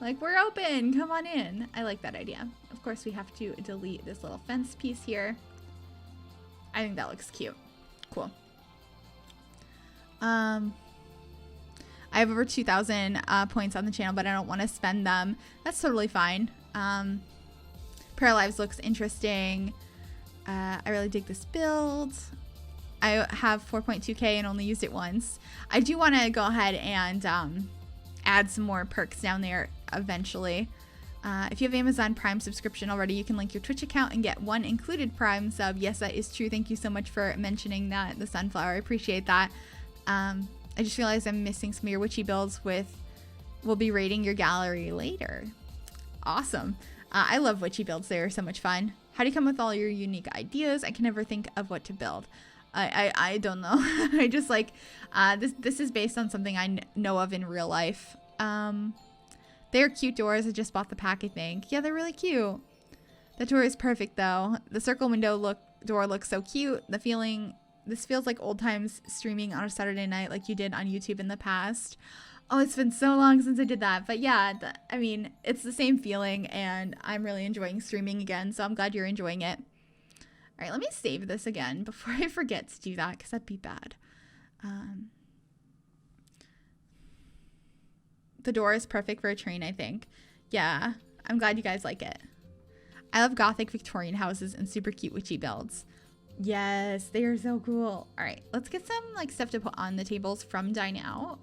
A: Like, we're open, come on in. I like that idea. Of course, we have to delete this little fence piece here. I think that looks cute. Cool. I have over 2,000 points on the channel, but I don't want to spend them. That's totally fine. Paralives looks interesting. I really dig this build. I have 4.2k and only used it once. I do want to go ahead and add some more perks down there eventually. If you have Amazon Prime subscription already, you can link your Twitch account and get one included Prime sub. Yes, that is true. Thank you so much for mentioning that, the sunflower. I appreciate that. I just realized I'm missing some of your witchy builds we'll be rating your gallery later. Awesome. I love witchy builds. They are so much fun. How do you come with all your unique ideas? I can never think of what to build. I don't know. I just like, this is based on something I know of in real life. They're cute doors. I just bought the pack, I think. Yeah, they're really cute. The door is perfect though. The circle window door looks so cute. This feels like old times streaming on a Saturday night like you did on YouTube in the past. Oh, it's been so long since I did that. But yeah, I mean, it's the same feeling and I'm really enjoying streaming again. So I'm glad you're enjoying it. All right, let me save this again before I forget to do that because that'd be bad. The door is perfect for a train, I think. Yeah, I'm glad you guys like it. I love gothic Victorian houses and super cute witchy builds. Yes, they are so cool. All right, let's get some like stuff to put on the tables from Dine Out,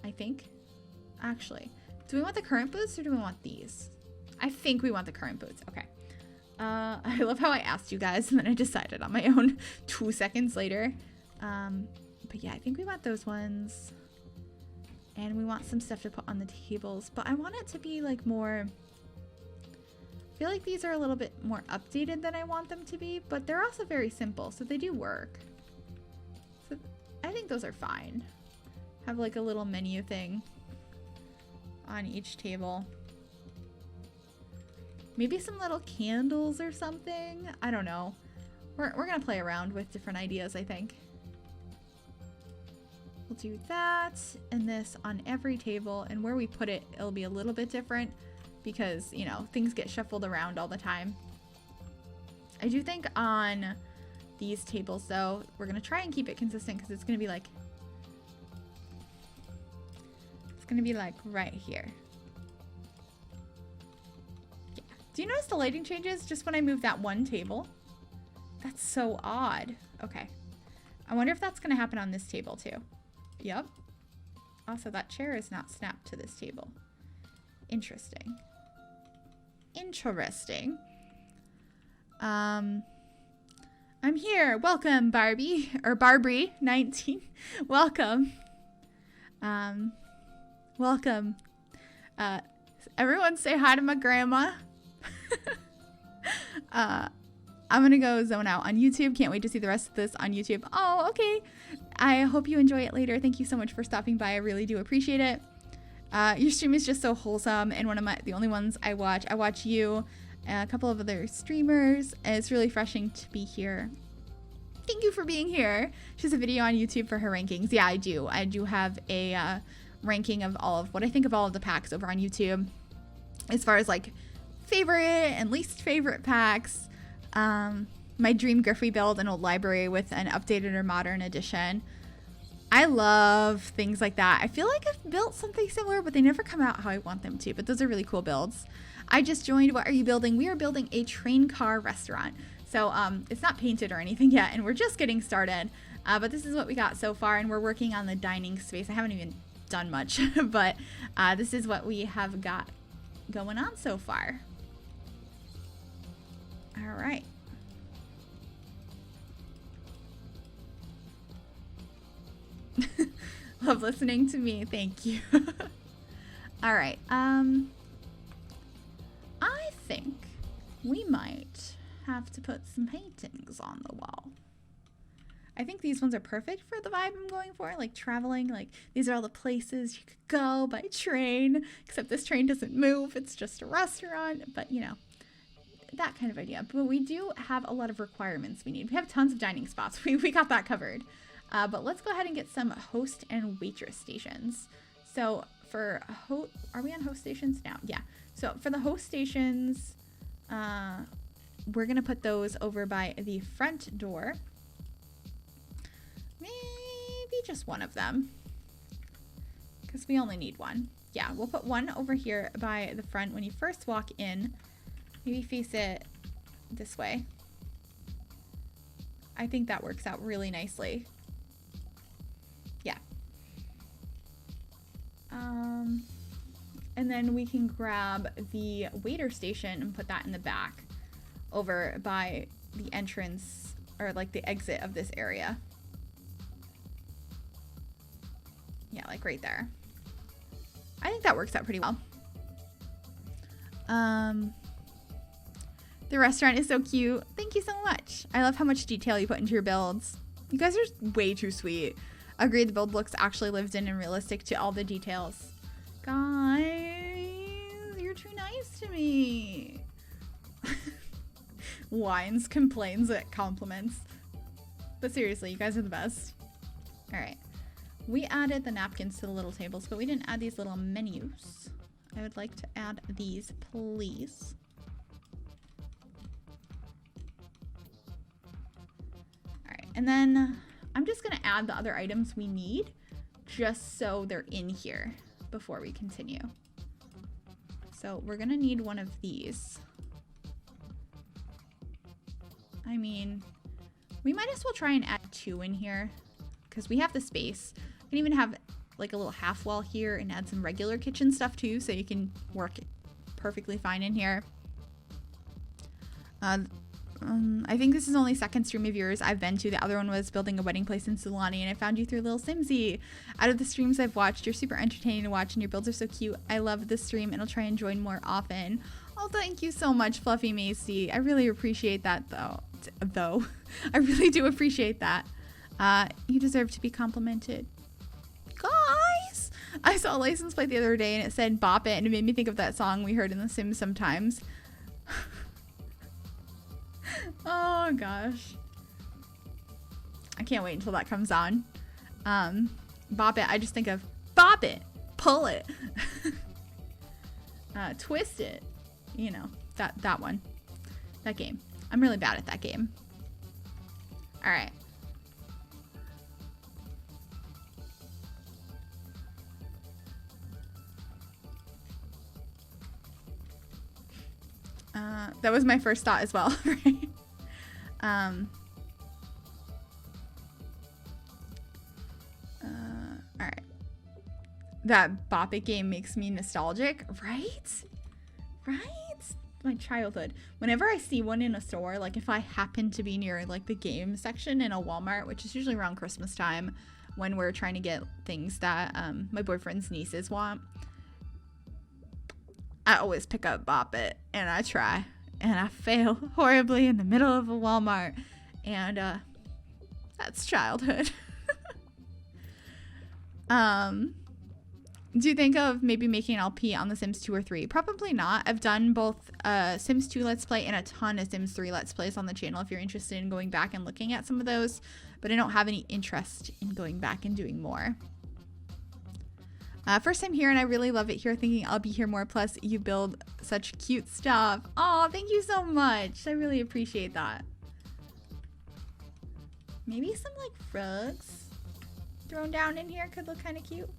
A: I think. Actually, do we want the current booths or do we want these? I think we want the current booths. Okay. I love how I asked you guys and then I decided on my own 2 seconds later. But yeah, I think we want those ones. And we want some stuff to put on the tables. But I want it to be like more... I feel like these are a little bit more updated than I want them to be. But they're also very simple, so they do work. So I think those are fine. Have like a little menu thing on each table. Maybe some little candles or something. I don't know. We're gonna play around with different ideas, I think. We'll do that and this on every table, and where we put it, it'll be a little bit different because, you know, things get shuffled around all the time. I do think on these tables, though, we're gonna try and keep it consistent because it's gonna be like right here. Do you notice the lighting changes just when I move that one table? That's so odd. Okay. I wonder if that's going to happen on this table too. Yep. Also, that chair is not snapped to this table. Interesting. Interesting. I'm here. Welcome, Barbie. Or Barbary 19. Welcome. Welcome. Everyone say hi to my grandma. I'm gonna go zone out on YouTube. Can't wait to see the rest of this on YouTube. Oh, okay. I hope you enjoy it later. Thank you so much for stopping by. I really do appreciate it. Your stream is just so wholesome and one of the only ones I watch. I watch you and a couple of other streamers, and it's really refreshing to be here. Thank you for being here. She has a video on YouTube for her rankings. Yeah, I do. I do have a ranking of all of what I think of all of the packs over on YouTube. As far as like favorite and least favorite packs. My dream Griffy build, an old library with an updated or modern edition. I love things like that. I feel like I've built something similar, but they never come out how I want them to. But those are really cool builds. I just joined. What are you building? We are building a train car restaurant. So it's not painted or anything yet, and we're just getting started. But this is what we got so far, and we're working on the dining space. I haven't even done much, but this is what we have got going on so far. All right. Love listening to me. Thank you. All right. I think we might have to put some paintings on the wall. I think these ones are perfect for the vibe I'm going for, like traveling. Like these are all the places you could go by train, except this train doesn't move. It's just a restaurant, but you know, that kind of idea. But we do have a lot of requirements we need. We have tons of dining spots. We got that covered. But let's go ahead and get some host and waitress stations. So for are we on host stations now? Yeah. So for the host stations, we're going to put those over by the front door. Maybe just one of them, because we only need one. Yeah, we'll put one over here by the front when you first walk in. Maybe face it this way. I think that works out really nicely. Yeah. And then we can grab the waiter station and put that in the back over by the entrance, or like the exit of this area. Yeah, like right there. I think that works out pretty well. The restaurant is so cute. Thank you so much. I love how much detail you put into your builds. You guys are way too sweet. Agreed, the build looks actually lived in and realistic to all the details. Guys, you're too nice to me. Whines, complains, compliments. But seriously, you guys are the best. All right. We added the napkins to the little tables, but we didn't add these little menus. I would like to add these, please. All right, and then I'm just gonna add the other items we need just so they're in here before we continue. So we're gonna need one of these. I mean, we might as well try and add 2 in here because we have the space. We can even have like a little half wall here and add some regular kitchen stuff too, so you can work perfectly fine in here. I think this is only second stream of yours I've been to. The other one was building a wedding place in Sulani, and I found you through Little Simsy. Out of the streams I've watched, you're super entertaining to watch, and your builds are so cute. I love this stream, and I'll try and join more often. Oh, thank you so much, Fluffy Macy. I really appreciate that, though. I really do appreciate that. You deserve to be complimented. Guys! I saw a license plate the other day, and it said Bop It, and it made me think of that song we heard in The Sims sometimes. Oh gosh, I can't wait until that comes on. Bop It, I just think of bop it, pull it, twist it, you know, that one, that game. I'm really bad at that game. All right. That was my first thought as well, right? All right. That Bop It game makes me nostalgic, right? Right? My childhood. Whenever I see one in a store, like if I happen to be near like the game section in a Walmart, which is usually around Christmas time when we're trying to get things that my boyfriend's nieces want, I always pick up Bop It, and I try, and I fail horribly in the middle of a Walmart, and that's childhood. Do you think of maybe making an LP on The Sims 2 or 3? Probably not. I've done both Sims 2 Let's Play and a ton of Sims 3 Let's Plays on the channel if you're interested in going back and looking at some of those, but I don't have any interest in going back and doing more. First time here, and I really love it here, thinking I'll be here more. Plus, you build such cute stuff. Oh, thank you so much. I really appreciate that. Maybe some like rugs thrown down in here could look kind of cute.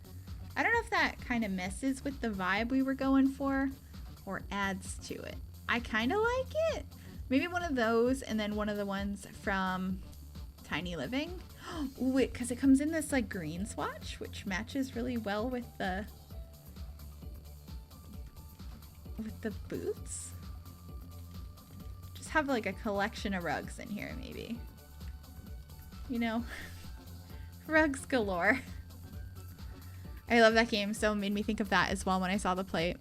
A: I don't know if that kind of messes with the vibe we were going for or adds to it. I kind of like it. Maybe one of those, and then one of the ones from Tiny Living. Ooh, wait, because it comes in this like green swatch, which matches really well with the boots. Just have like a collection of rugs in here, maybe. You know, rugs galore. I love that game, so it made me think of that as well when I saw the plate.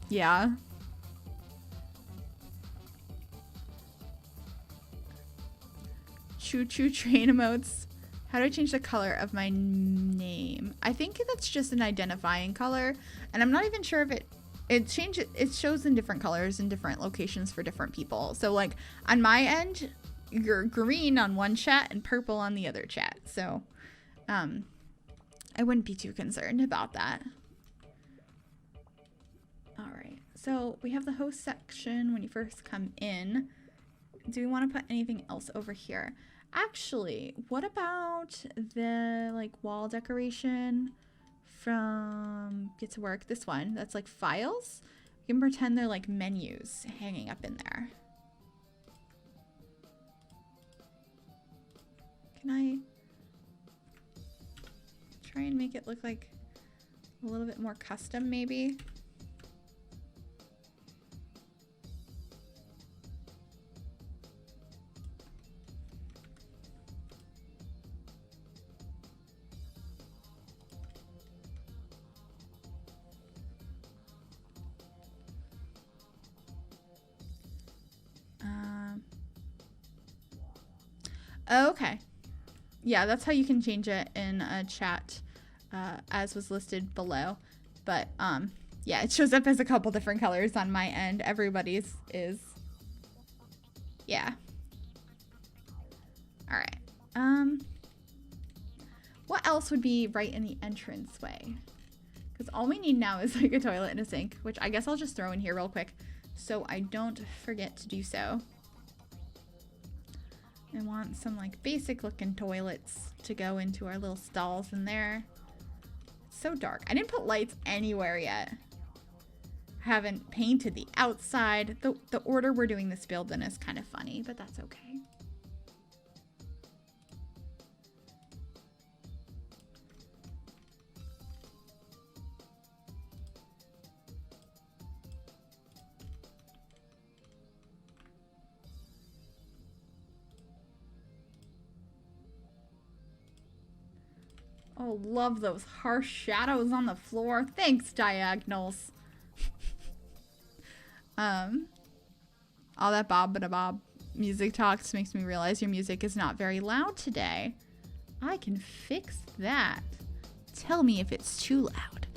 A: Yeah. Choo-choo train emotes. How do I change the color of my name? I think that's just an identifying color, and I'm not even sure if it shows in different colors in different locations for different people. So like on my end, you're green on one chat and purple on the other chat. So I wouldn't be too concerned about that. All right, so we have the host section when you first come in. Do we want to put anything else over here? Actually, what about the like wall decoration from Get to Work? This one, that's like files. We can pretend they're like menus hanging up in there. Can I try and make it look like a little bit more custom maybe? Okay. Yeah, that's how you can change it in a chat, as was listed below. But, yeah, it shows up as a couple different colors on my end. Everybody's is, yeah. All right. What else would be right in the entranceway? Because all we need now is like a toilet and a sink, which I guess I'll just throw in here real quick so I don't forget to do so. I want some like basic looking toilets to go into our little stalls in there. It's so dark. I didn't put lights anywhere yet. Haven't painted the outside. The order we're doing this build in is kind of funny, but that's okay. Oh, love those harsh shadows on the floor. Thanks, Diagonals. All that bob music talks makes me realize your music is not very loud today. I can fix that. Tell me if it's too loud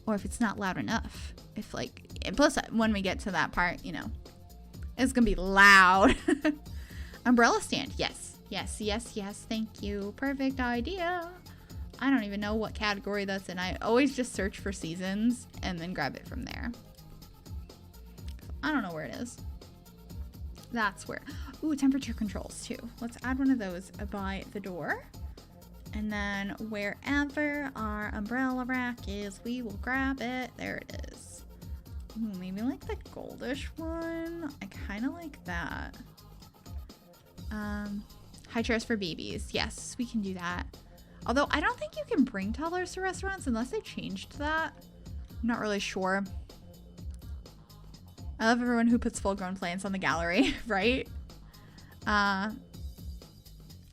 A: or if it's not loud enough. If like, plus when we get to that part, you know, it's gonna be loud. Umbrella stand. Yes, yes, yes, yes. Thank you. Perfect idea. I don't even know what category that's in. I always just search for seasons and then grab it from there. I don't know where it is. That's where. Ooh, temperature controls too. Let's add one of those by the door. And then wherever our umbrella rack is, we will grab it. There it is. Ooh, maybe like the goldish one. I kind of like that. High chairs for babies. Yes, we can do that. Although I don't think you can bring toddlers to restaurants unless they changed that. I'm not really sure. I love everyone who puts full-grown plants on the gallery, right? All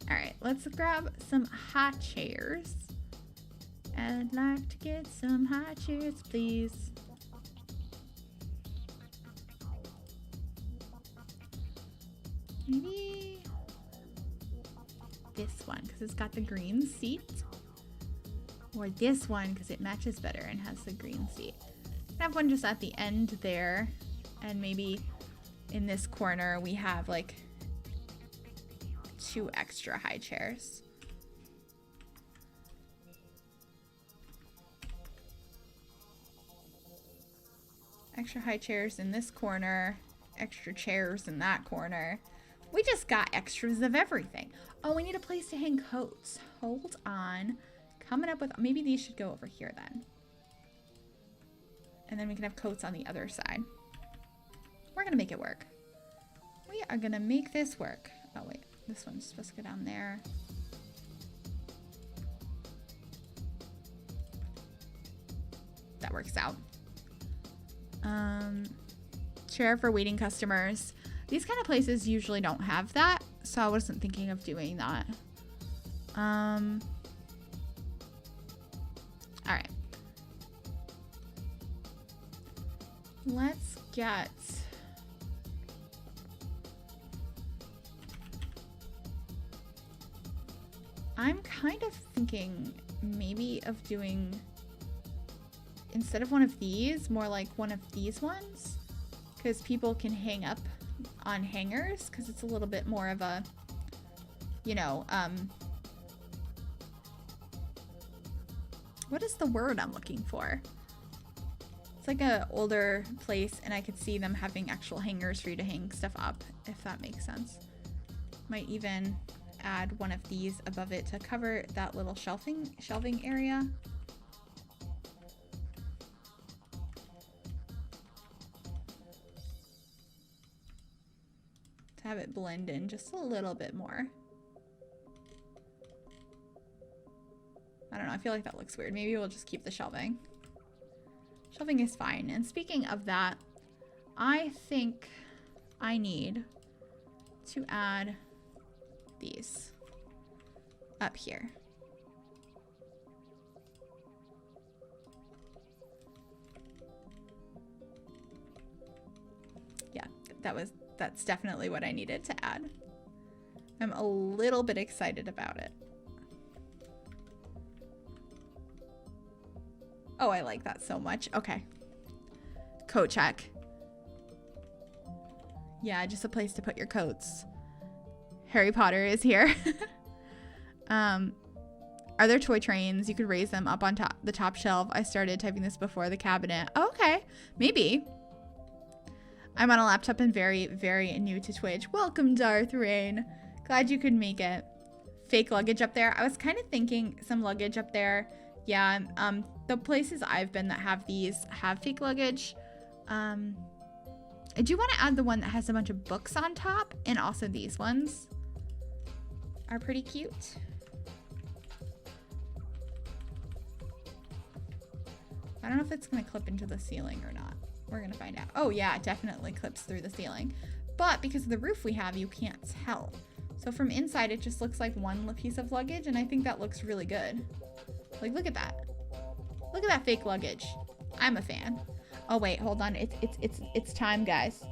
A: right, let's grab some high chairs. I'd like to get some high chairs, please. Maybe this one because it's got the green seat, or this one because it matches better and has the green seat. I have one just at the end there, and maybe in this corner we have like 2 extra high chairs. Extra high chairs in this corner, extra chairs in that corner. We just got extras of everything. Oh, we need a place to hang coats. Hold on. Coming up with, maybe these should go over here then. And then we can have coats on the other side. We're gonna make it work. We are gonna make this work. Oh wait, this one's supposed to go down there. That works out. Chair for waiting customers. These kind of places usually don't have that, so I wasn't thinking of doing that. All right. Let's get... I'm kind of thinking maybe of doing, instead of one of these, more like one of these ones, because people can hang up on hangers, because it's a little bit more of a, you know, what is the word I'm looking for? It's like an older place, and I could see them having actual hangers for you to hang stuff up, if that makes sense. Might even add one of these above it to cover that little shelving area. To have it blend in just a little bit more. I don't know, I feel like that looks weird. Maybe we'll just keep the shelving. Shelving is fine. And speaking of that, I think I need to add these up here. Yeah, that's definitely what I needed to add. I'm a little bit excited about it. Oh, I like that so much. Okay. Coat check. Yeah, just a place to put your coats. Harry Potter is here. Are there toy trains? You could raise them up on the top shelf. I started typing this before the cabinet. Oh, okay. Maybe. I'm on a laptop and very, very new to Twitch. Welcome, Darth Rain. Glad you could make it. Fake luggage up there. I was kind of thinking some luggage up there. Yeah, the places I've been that have these have fake luggage. I do want to add the one that has a bunch of books on top, and also these ones are pretty cute. I don't know if it's going to clip into the ceiling or not. We're going to find out. Oh yeah, it definitely clips through the ceiling. But because of the roof we have, you can't tell. So from inside, it just looks like one piece of luggage, and I think that looks really good. Like, look at that. Look at that fake luggage. I'm a fan. Oh wait, hold on. It's time, guys.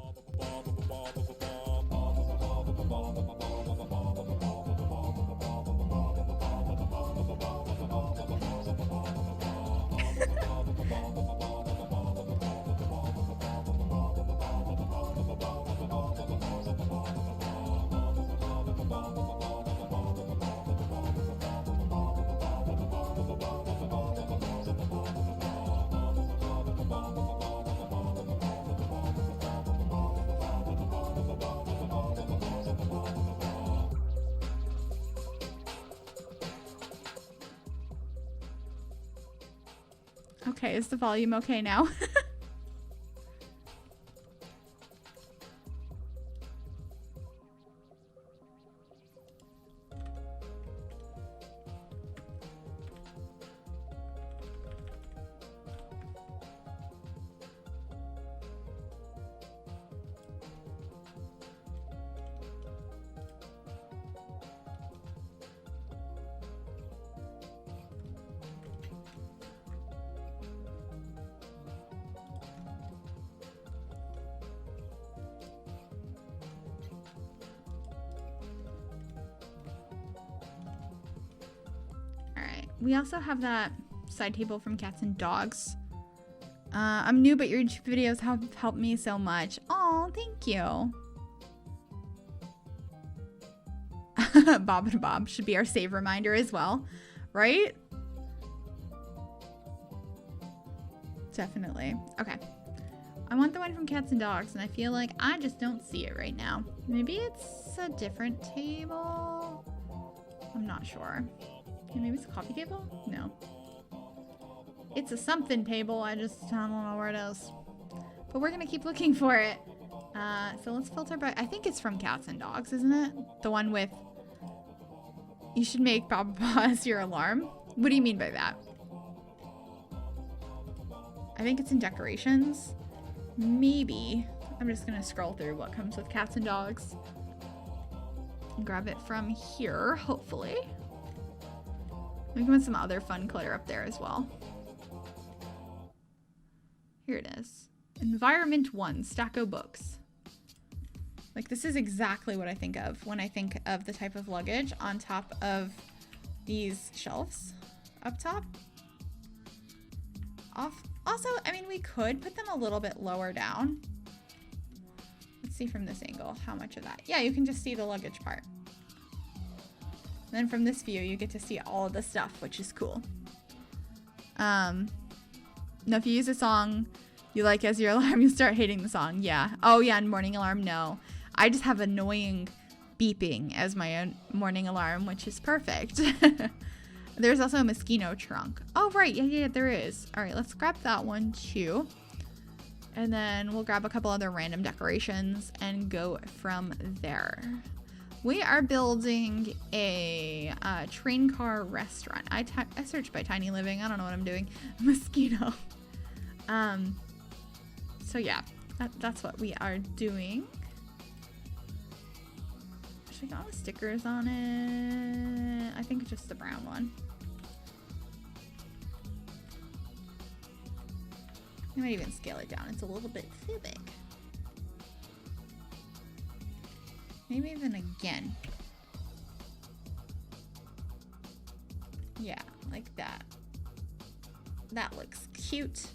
A: Okay, is the volume okay now? We also have that side table from Cats and Dogs. I'm new, but your YouTube videos have helped me so much. Oh, thank you. Bob and Bob should be our save reminder as well, right? Definitely. Okay. I want the one from Cats and Dogs, and I feel like I just don't see it right now. Maybe it's a different table? I'm not sure. Okay, maybe it's a coffee table? No. It's a something table. I don't know where it is. But we're going to keep looking for it. So let's filter by... I think it's from Cats and Dogs, isn't it? The one with... You should make Bob pause your alarm. What do you mean by that? I think it's in decorations. Maybe. I'm just going to scroll through what comes with Cats and Dogs. And grab it from here, hopefully. We can put some other fun clutter up there as well. Here it is. Environment 1, Stacko Books. Like, this is exactly what I think of when I think of the type of luggage on top of these shelves up top. Also, I mean, we could put them a little bit lower down. Let's see from this angle how much of that. Yeah, you can just see the luggage part. Then from this view, you get to see all of the stuff, which is cool. Now, if you use a song you like as your alarm, you start hating the song. Yeah. Oh, yeah, and morning alarm, no. I just have annoying beeping as my own morning alarm, which is perfect. There's also a mosquito trunk. Oh, right. Yeah, there is. All right, let's grab that one, too. And then we'll grab a couple other random decorations and go from there. We are building a train car restaurant. I searched by Tiny Living. I don't know what I'm doing. Mosquito. So yeah, that's what we are doing. Should I get all the stickers on it? I think just the brown one. I might even scale it down. It's a little bit too big. Maybe even again. Yeah, like that. That looks cute.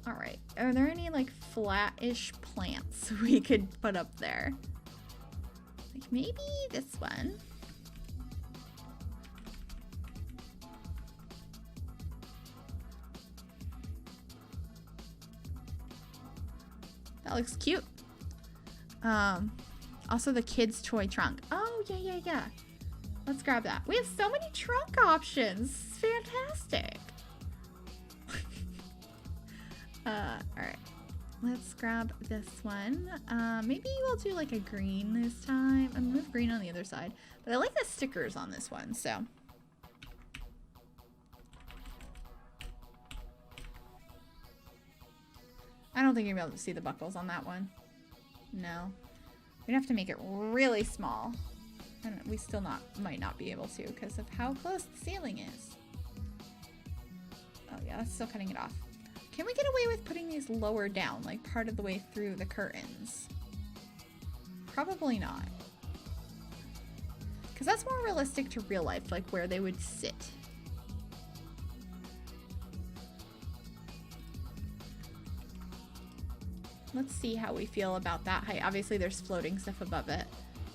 A: All right, are there any like flat-ish plants we could put up there? Like maybe this one. That looks cute. Also the kids' toy trunk. Oh, yeah. Let's grab that. We have so many trunk options. It's fantastic. All right. Let's grab this one. Maybe we'll do like a green this time. I'm gonna move green on the other side. But I like the stickers on this one, so. I don't think you're gonna be able to see the buckles on that one. No. We'd have to make it really small. And we still might not be able to because of how close the ceiling is. Oh yeah, that's still cutting it off. Can we get away with putting these lower down, like part of the way through the curtains? Probably not. Because that's more realistic to real life, like where they would sit. Let's see how we feel about that height. Obviously, there's floating stuff above it.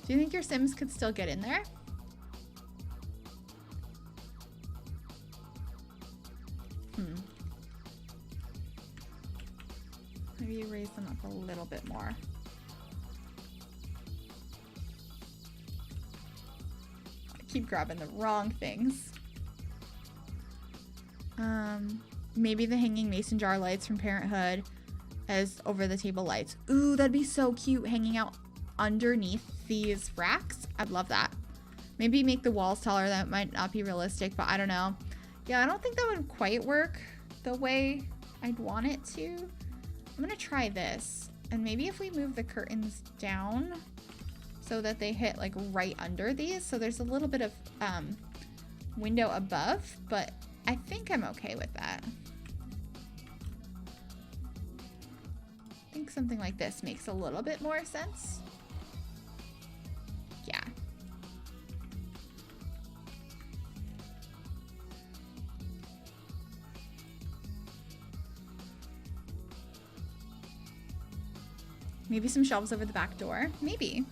A: Do you think your Sims could still get in there? Maybe you raise them up a little bit more. I keep grabbing the wrong things. Maybe the hanging mason jar lights from Parenthood as over the table lights. Ooh, that'd be so cute hanging out underneath these racks. I'd love that. Maybe make the walls taller. That might not be realistic, but I don't know. Yeah, I don't think that would quite work the way I'd want it to. I'm gonna try this. And maybe if we move the curtains down so that they hit like right under these. So there's a little bit of window above, but I think I'm okay with that. I think something like this makes a little bit more sense. Yeah. Maybe some shelves over the back door. Maybe.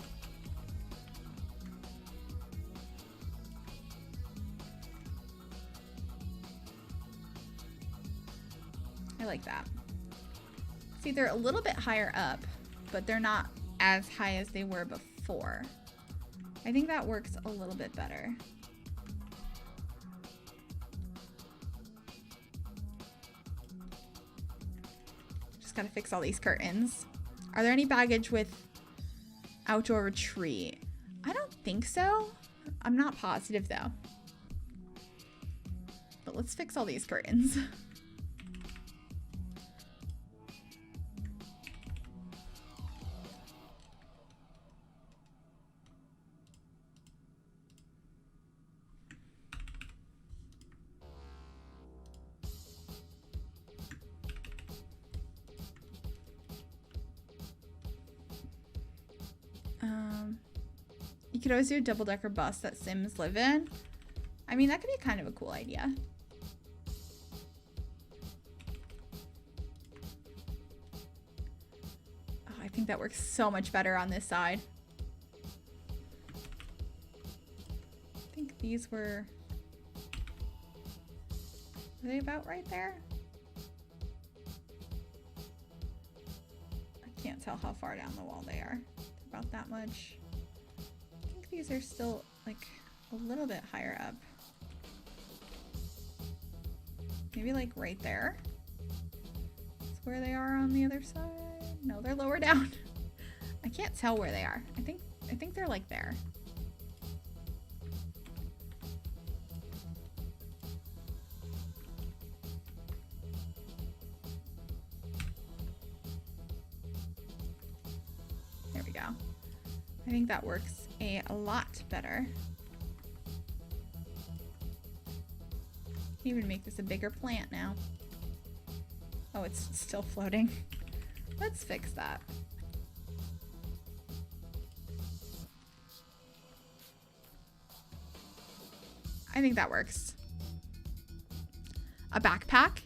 A: I like that. See, they're a little bit higher up, but they're not as high as they were before. I think that works a little bit better. Just gotta fix all these curtains. Are there any baggage with outdoor retreat? I don't think so. I'm not positive though. But let's fix all these curtains. You could always do a double-decker bus that Sims live in. I mean, that could be kind of a cool idea. Oh, I think that works so much better on this side. I think these were they about right there? I can't tell how far down the wall they are. They're about that much. I think these are still like a little bit higher up. Maybe like right there. That's where they are on the other side. No, they're lower down. I can't tell where they are. I think they're like there. There we go. I think that works a lot better. Even make this a bigger plant now. Oh, it's still floating. Let's fix that. I think that works. a backpack.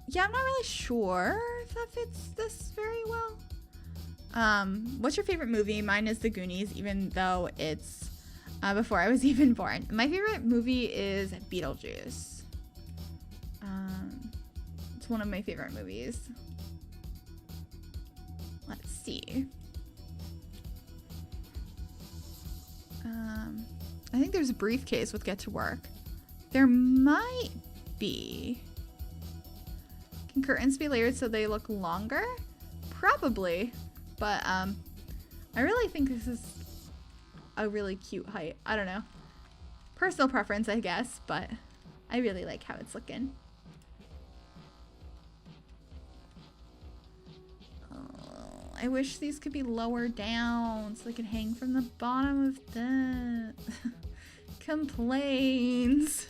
A: Yeah, I'm not really sure if that fits this very well. What's your favorite movie? Mine is The Goonies, even though it's before I was even born. My favorite movie is Beetlejuice. It's one of my favorite movies. Let's see. I think there's a briefcase with Get to Work. There might be. Can curtains be layered so they look longer? Probably. But I really think this is a really cute height. I don't know. Personal preference, I guess, but I really like how it's looking. Oh, I wish these could be lower down so they could hang from the bottom of the complaints.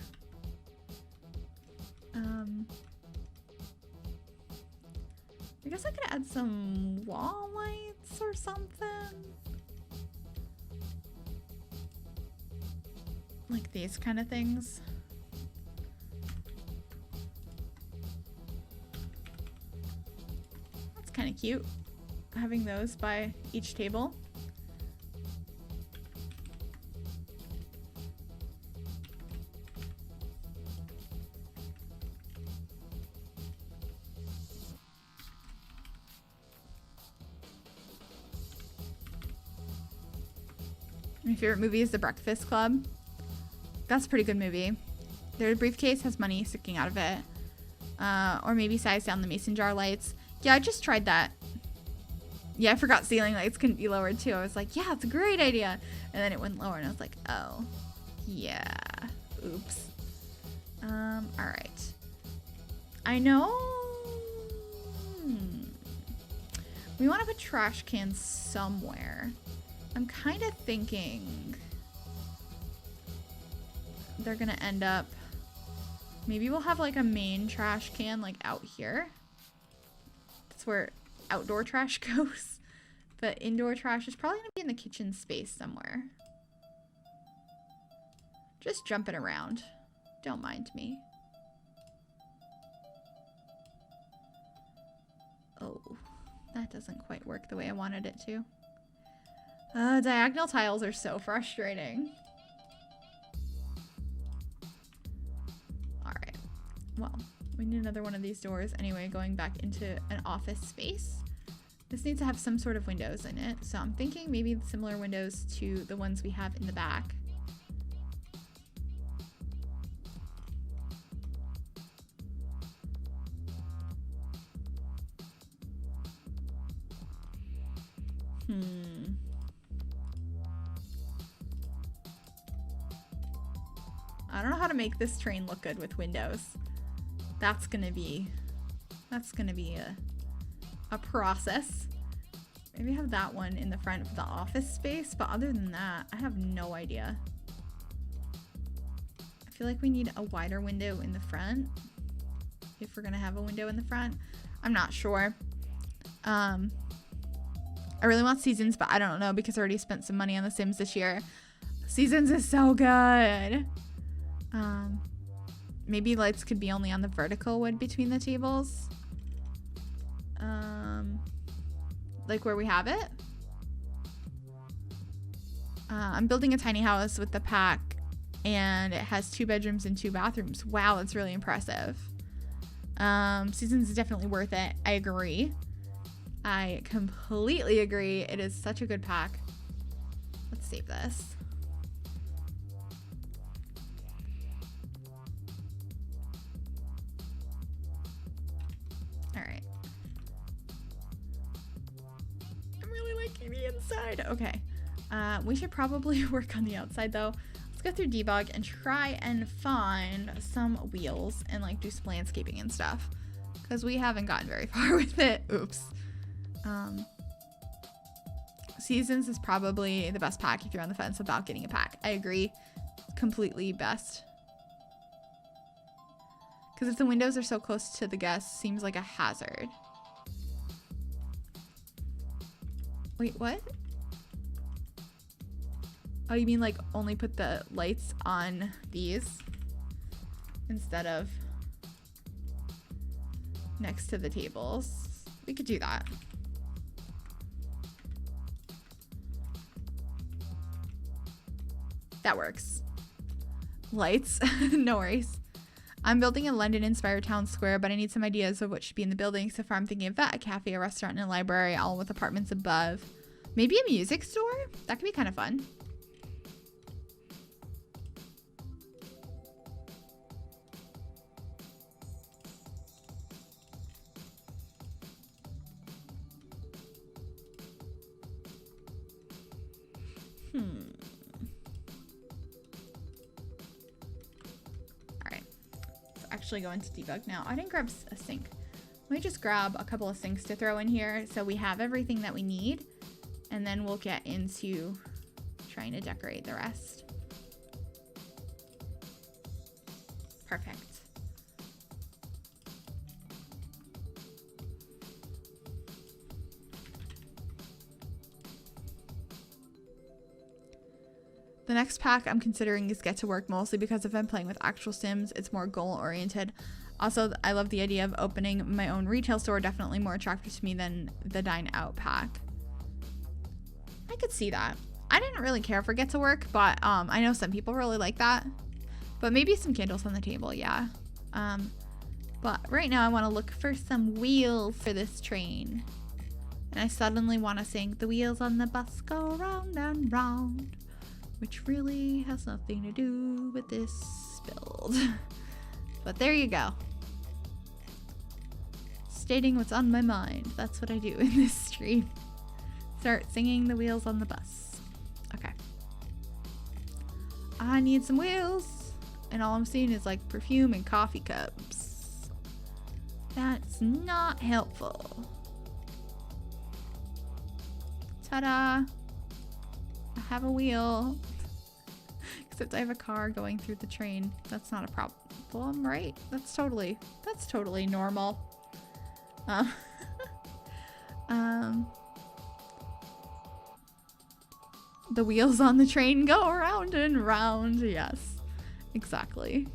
A: I guess I could add some wall lights or something. Like these kind of things. That's kind of cute, having those by each table. My favorite movie is The Breakfast Club. That's a pretty good movie. Their briefcase has money sticking out of it. Or maybe size down the mason jar lights. Yeah, I just tried that. Yeah, I forgot ceiling lights couldn't be lowered too. I was like, yeah, it's a great idea. And then it went lower and I was like, oh, yeah. Oops. All right. I know. We want to put trash cans somewhere. I'm kind of thinking they're gonna end up, maybe we'll have like a main trash can like out here. That's where outdoor trash goes. But indoor trash is probably gonna be in the kitchen space somewhere. Just jumping around. Don't mind me. Oh, that doesn't quite work the way I wanted it to. Diagonal tiles are so frustrating. Alright. Well, we need another one of these doors anyway, going back into an office space. This needs to have some sort of windows in it, so I'm thinking maybe similar windows to the ones we have in the back. I don't know how to make this train look good with windows. That's gonna be a process. Maybe have that one in the front of the office space, but other than that, I have no idea. I feel like we need a wider window in the front if we're gonna have a window in the front. I'm not sure. I really want Seasons, but I don't know because I already spent some money on The Sims this year. Seasons is so good. Maybe lights could be only on the vertical wood between the tables. Like where we have it. I'm building a tiny house with the pack and it has 2 bedrooms and 2 bathrooms. Wow, that's really impressive. Seasons is definitely worth it. I agree. I completely agree. It is such a good pack. Let's save this. All right. I'm really liking the inside. Okay. We should probably work on the outside though. Let's go through debug and try and find some wheels and like do some landscaping and stuff because we haven't gotten very far with it. Oops. Seasons is probably the best pack if you're on the fence about getting a pack. I agree. Completely best. Because if the windows are so close to the guests, seems like a hazard. Wait, what? Oh, you mean like only put the lights on these? instead of next to the tables. We could do that. That works. Lights? No worries. I'm building a London-inspired town square, but I need some ideas of what should be in the building. So far, I'm thinking of that, a cafe, a restaurant, and a library, all with apartments above. Maybe a music store? That could be kind of fun. Actually go into debug now. I didn't grab a sink. Let me just grab a couple of sinks to throw in here so we have everything that we need, and then we'll get into trying to decorate the rest. Perfect. The next pack I'm considering is Get to Work, mostly because if I'm playing with actual Sims, it's more goal-oriented. Also, I love the idea of opening my own retail store, definitely more attractive to me than the Dine Out pack. I could see that. I didn't really care for Get to Work, but I know some people really like that. But maybe some candles on the table, yeah. But right now I want to look for some wheels for this train. And I suddenly want to sing, "The wheels on the bus go round and round," which really has nothing to do with this build. But there you go. Stating what's on my mind. That's what I do in this stream. Start singing "The wheels on the bus." Okay. I need some wheels. And all I'm seeing is like perfume and coffee cups. That's not helpful. Ta-da! I have a wheel. Except I have a car going through the train. That's not a problem, right? That's totally normal. The wheels on the train go round and round. Yes, exactly.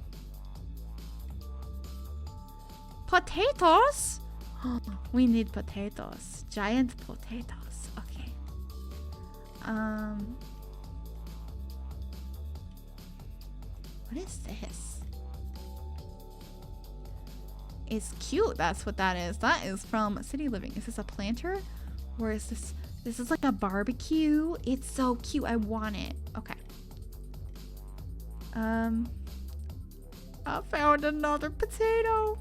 A: Potatoes? We need potatoes. Giant potatoes. Okay. What is this? It's cute. That's what that is. That is from City Living. Is this a planter? Or is this? This is like a barbecue. It's so cute. I want it. Okay. I found another potato.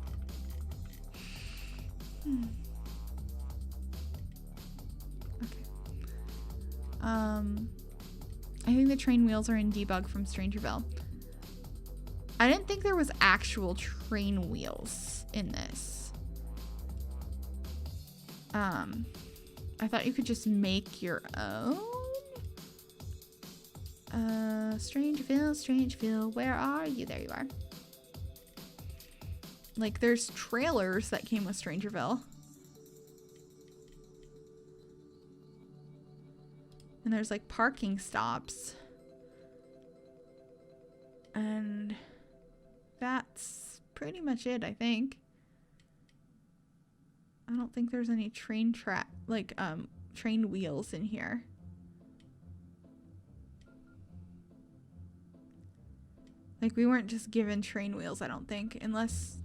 A: Okay. I think the train wheels are in debug from Strangerville. I didn't think there was actual train wheels in this. I thought you could just make your own. Strangeville, where are you? There you are. Like, there's trailers that came with Strangerville. And there's like parking stops. And that's pretty much it, I think. I don't think there's any train train wheels in here. Like, we weren't just given train wheels, I don't think, unless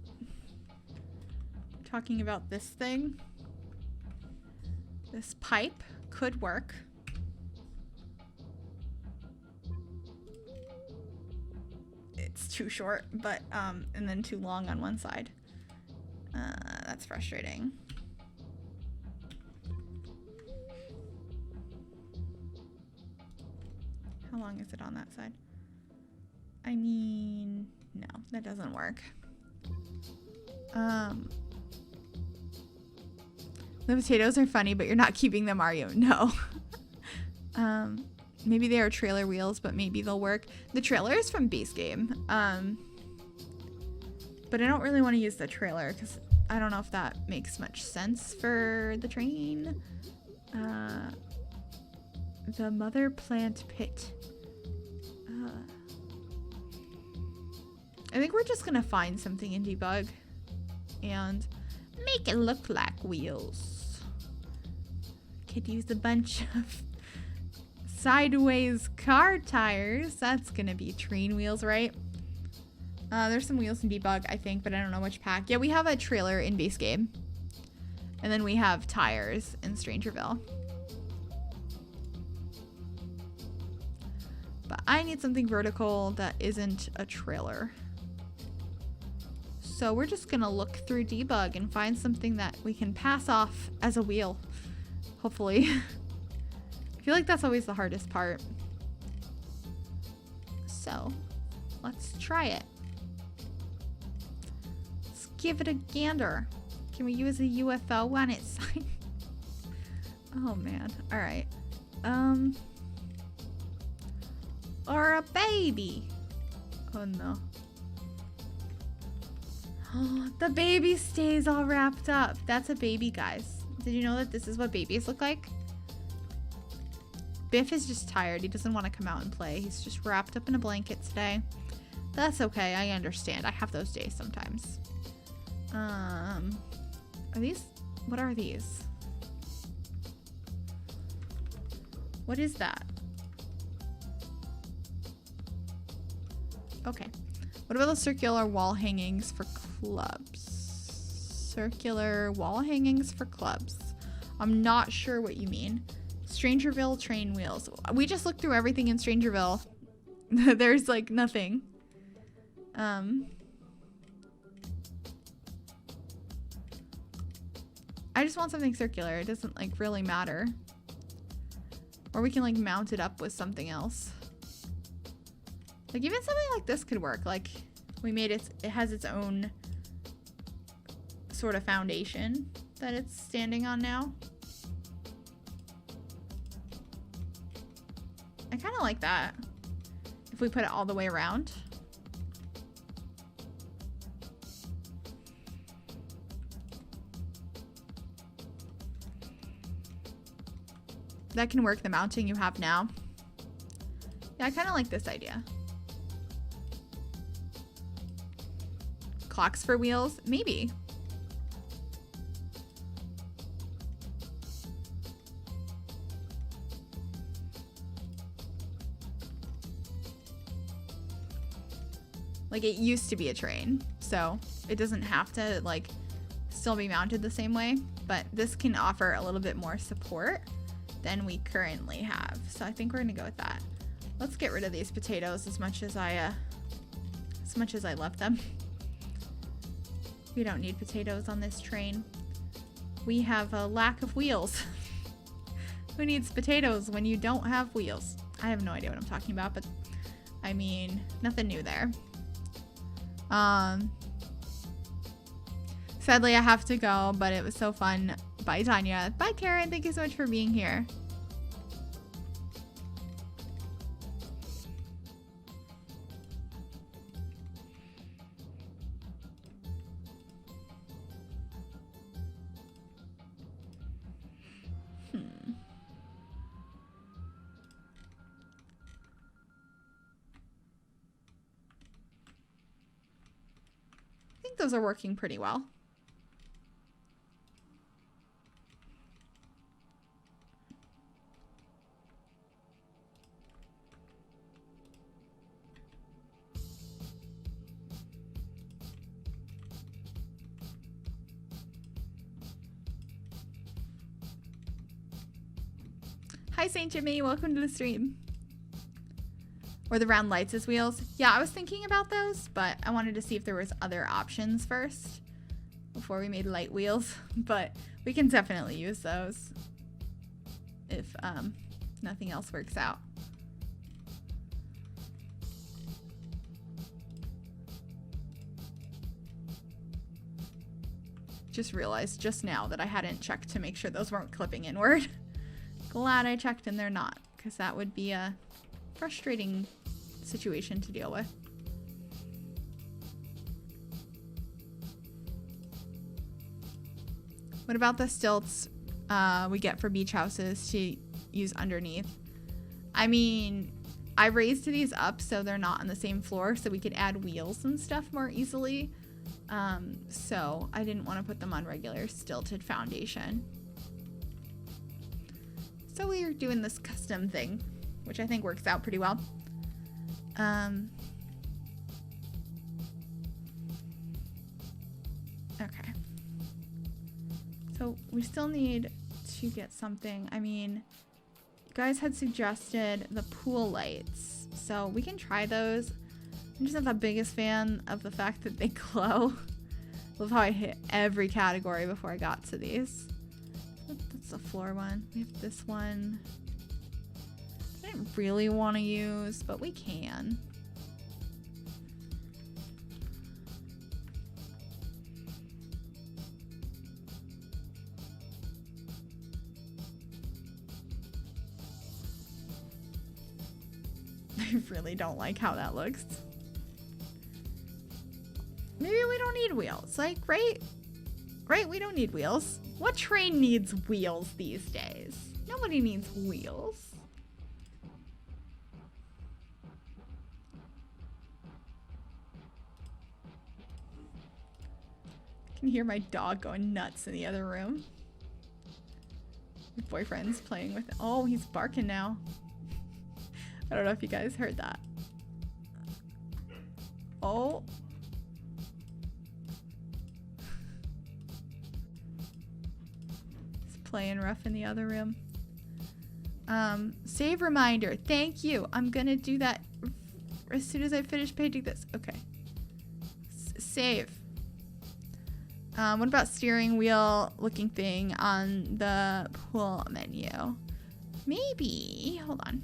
A: talking about this thing. This pipe could work. It's too short, but and then too long on one side. That's frustrating. How long is it on that side? I mean, no, that doesn't work. The potatoes are funny, but you're not keeping them, are you? No. Maybe they are trailer wheels, but maybe they'll work. The trailer is from base game. But I don't really want to use the trailer because I don't know if that makes much sense for the train. The mother plant pit. I think we're just gonna find something in debug and make it look like wheels. Could use a bunch of sideways car tires. That's gonna be train wheels, right? There's some wheels in debug, I think, but I don't know which pack. Yeah, we have a trailer in base game. And then we have tires in Strangerville. But I need something vertical that isn't a trailer. So we're just gonna look through debug and find something that we can pass off as a wheel. Hopefully. I feel like that's always the hardest part. So let's try it. Let's give it a gander. Can we use a UFO on its side? Oh man. Alright. Or a baby. Oh no. Oh, the baby stays all wrapped up. That's a baby, guys. Did you know that this is what babies look like? Biff is just tired. He doesn't want to come out and play. He's just wrapped up in a blanket today. That's okay. I understand. I have those days sometimes. Are these? What are these? What is that? Okay. What about the circular wall hangings for clubs? Circular wall hangings for clubs. I'm not sure what you mean. Strangerville train wheels. We just looked through everything in Strangerville. There's like nothing. I just want something circular. It doesn't like really matter. Or we can like mount it up with something else. Like even something like this could work. Like we made it has its own sort of foundation that it's standing on now. I kind of like that. If we put it all the way around. That can work the mounting you have now. Yeah, I kind of like this idea. Clocks for wheels? Maybe. Like it used to be a train, so it doesn't have to like still be mounted the same way, but this can offer a little bit more support than we currently have. So I think we're gonna go with that. Let's get rid of these potatoes as much as I love them. We don't need potatoes on this train. We have a lack of wheels. Who needs potatoes when you don't have wheels? I have no idea what I'm talking about, but I mean, nothing new there. Sadly, I have to go, but it was so fun. Bye, Tanya. Bye, Karen. Thank you so much for being here. I think those are working pretty well. Hi, Saint Jimmy. Welcome to the stream. Or the round lights as wheels. Yeah, I was thinking about those, but I wanted to see if there was other options first before we made light wheels. But we can definitely use those if nothing else works out. Just realized just now that I hadn't checked to make sure those weren't clipping inward. Glad I checked and they're not, because that would be a frustrating situation to deal with. What about the stilts we get for beach houses to use underneath? I mean, I raised these up so they're not on the same floor so we could add wheels and stuff more easily. So I didn't want to put them on regular stilted foundation. So we are doing this custom thing, which I think works out pretty well. Okay. So we still need to get something. I mean, you guys had suggested the pool lights, so we can try those. I'm just not the biggest fan of the fact that they glow. Love how I hit every category before I got to these. That's the floor one. We have this one. I didn't really want to use, but we can. I really don't like how that looks. Maybe we don't need wheels. Like, right? Right? We don't need wheels. What train needs wheels these days? Nobody needs wheels. I can hear my dog going nuts in the other room. My boyfriend's playing with it. Oh, he's barking now. I don't know if you guys heard that. Oh. He's playing rough in the other room. Save reminder. Thank you. I'm gonna do that as soon as I finish painting this. Okay. Save. What about steering wheel looking thing on the pool menu? Maybe. Hold on.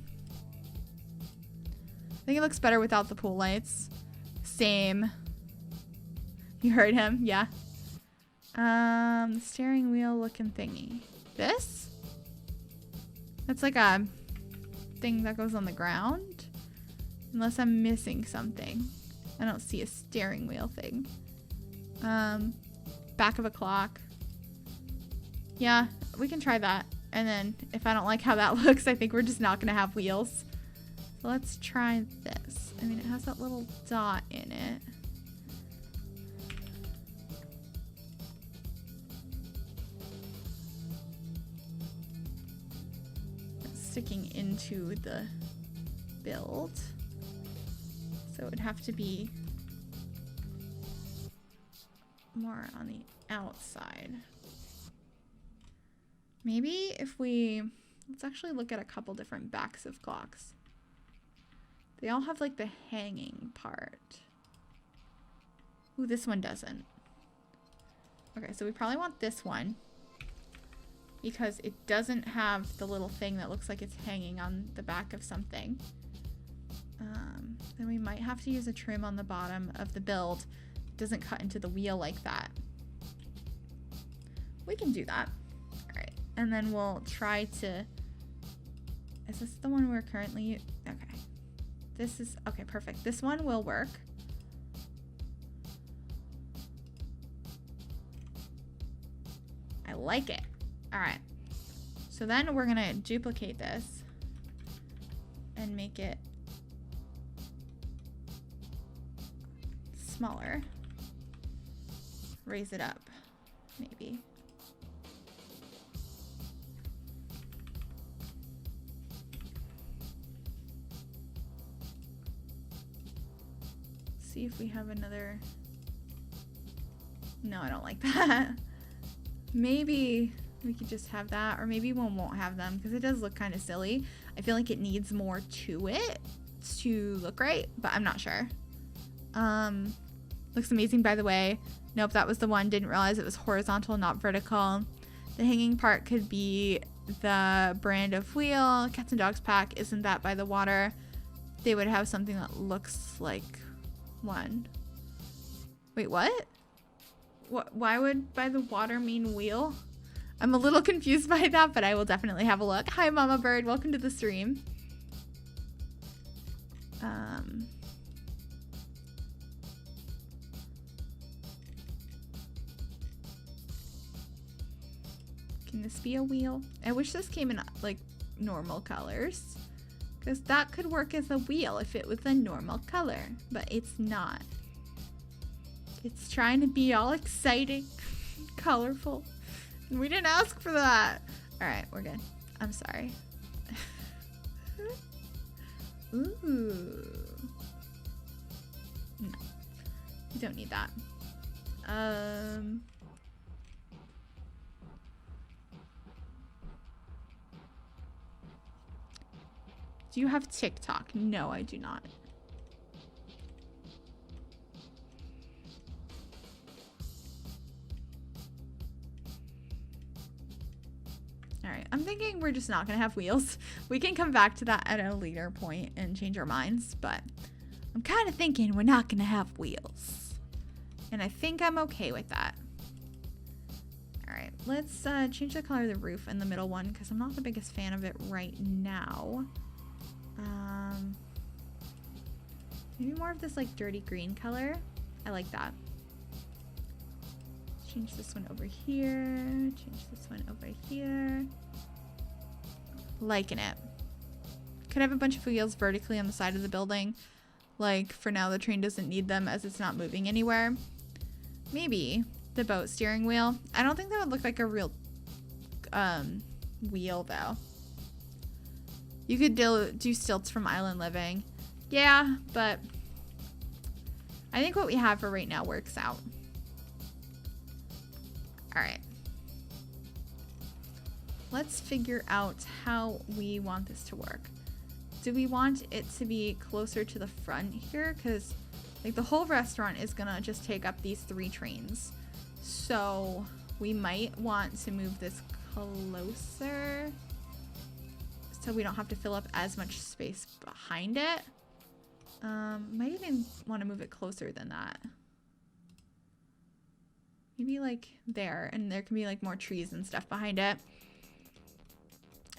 A: I think it looks better without the pool lights. Same. You heard him? Yeah. Steering wheel looking thingy. This? That's like a thing that goes on the ground. Unless I'm missing something. I don't see a steering wheel thing. Back of a clock. Yeah, we can try that. And then if I don't like how that looks, I think we're just not gonna have wheels. So let's try this. I mean, it has that little dot in it. It's sticking into the build. So it would have to be more on the outside. Maybe if we, let's actually look at a couple different backs of clocks. They all have like the hanging part. Ooh, this one doesn't. Okay, so we probably want this one because it doesn't have the little thing that looks like it's hanging on the back of something. Then we might have to use a trim on the bottom of the build. It doesn't cut into the wheel like that. We can do that. All right, and then we'll try to, is this the one we're currently, okay. This is, okay, perfect. This one will work. I like it. All right. So then we're gonna duplicate this and make it smaller. Raise it up, maybe. See if we have another. No, I don't like that. Maybe we could just have that, or maybe we won't have them because it does look kind of silly. I feel like it needs more to it to look right, but I'm not sure. Looks amazing, by the way. Nope, that was the one. Didn't realize it was horizontal, not vertical. The hanging part could be the brand of wheel. Cats and Dogs Pack, isn't that by the water? They would have something that looks like one. Wait, what? Why would by the water mean wheel? I'm a little confused by that, but I will definitely have a look. Hi, Mama Bird. Welcome to the stream. Can this be a wheel? I wish this came in like normal colors. Because that could work as a wheel if it was a normal color, but it's not. It's trying to be all exciting, colorful. And we didn't ask for that. All right, we're good. I'm sorry. Ooh. No, you don't need that. Do you have TikTok? No, I do not. Alright, I'm thinking we're just not gonna have wheels. We can come back to that at a later point and change our minds, but I'm kind of thinking we're not gonna have wheels. And I think I'm okay with that. Alright, let's change the color of the roof in the middle one because I'm not the biggest fan of it right now. Maybe more of this like dirty green color. I like that. Change this one over here. Change this one over here. Liking it. Could have a bunch of wheels vertically on the side of the building. Like for now the train doesn't need them as it's not moving anywhere. Maybe the boat steering wheel. I don't think that would look like a real wheel though. You could do stilts from Island Living. Yeah, but I think what we have for right now works out. All right. Let's figure out how we want this to work. Do we want it to be closer to the front here? Because like the whole restaurant is gonna just take up these 3 trains. So we might want to move this closer so we don't have to fill up as much space behind it. Might even want to move it closer than that. Maybe like there, and there can be like more trees and stuff behind it.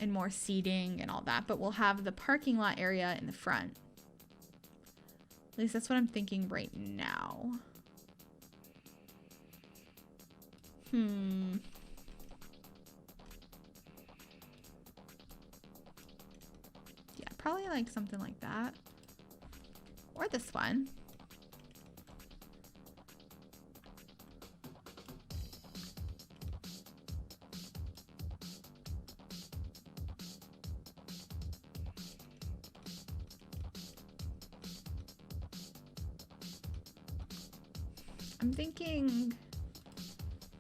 A: And more seating and all that, but we'll have the parking lot area in the front. At least that's what I'm thinking right now. Yeah, probably like something like that. Or this one. I'm thinking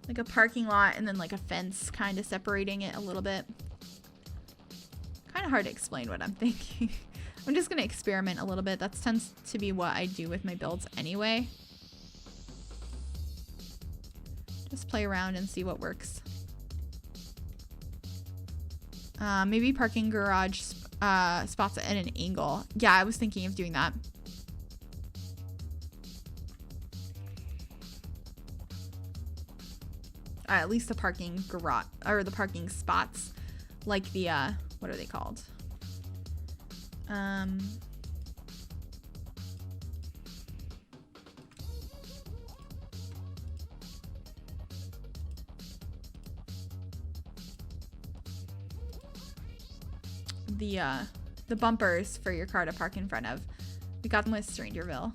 A: like a parking lot and then like a fence kind of separating it a little bit. Kind of hard to explain what I'm thinking. I'm just going to experiment a little bit. That tends to be what I do with my builds anyway. Just play around and see what works. Maybe parking garage spots at an angle. Yeah, I was thinking of doing that. At least the parking garage or the parking spots, like the what are they called? The bumpers for your car to park in front of. We got them with Strangerville.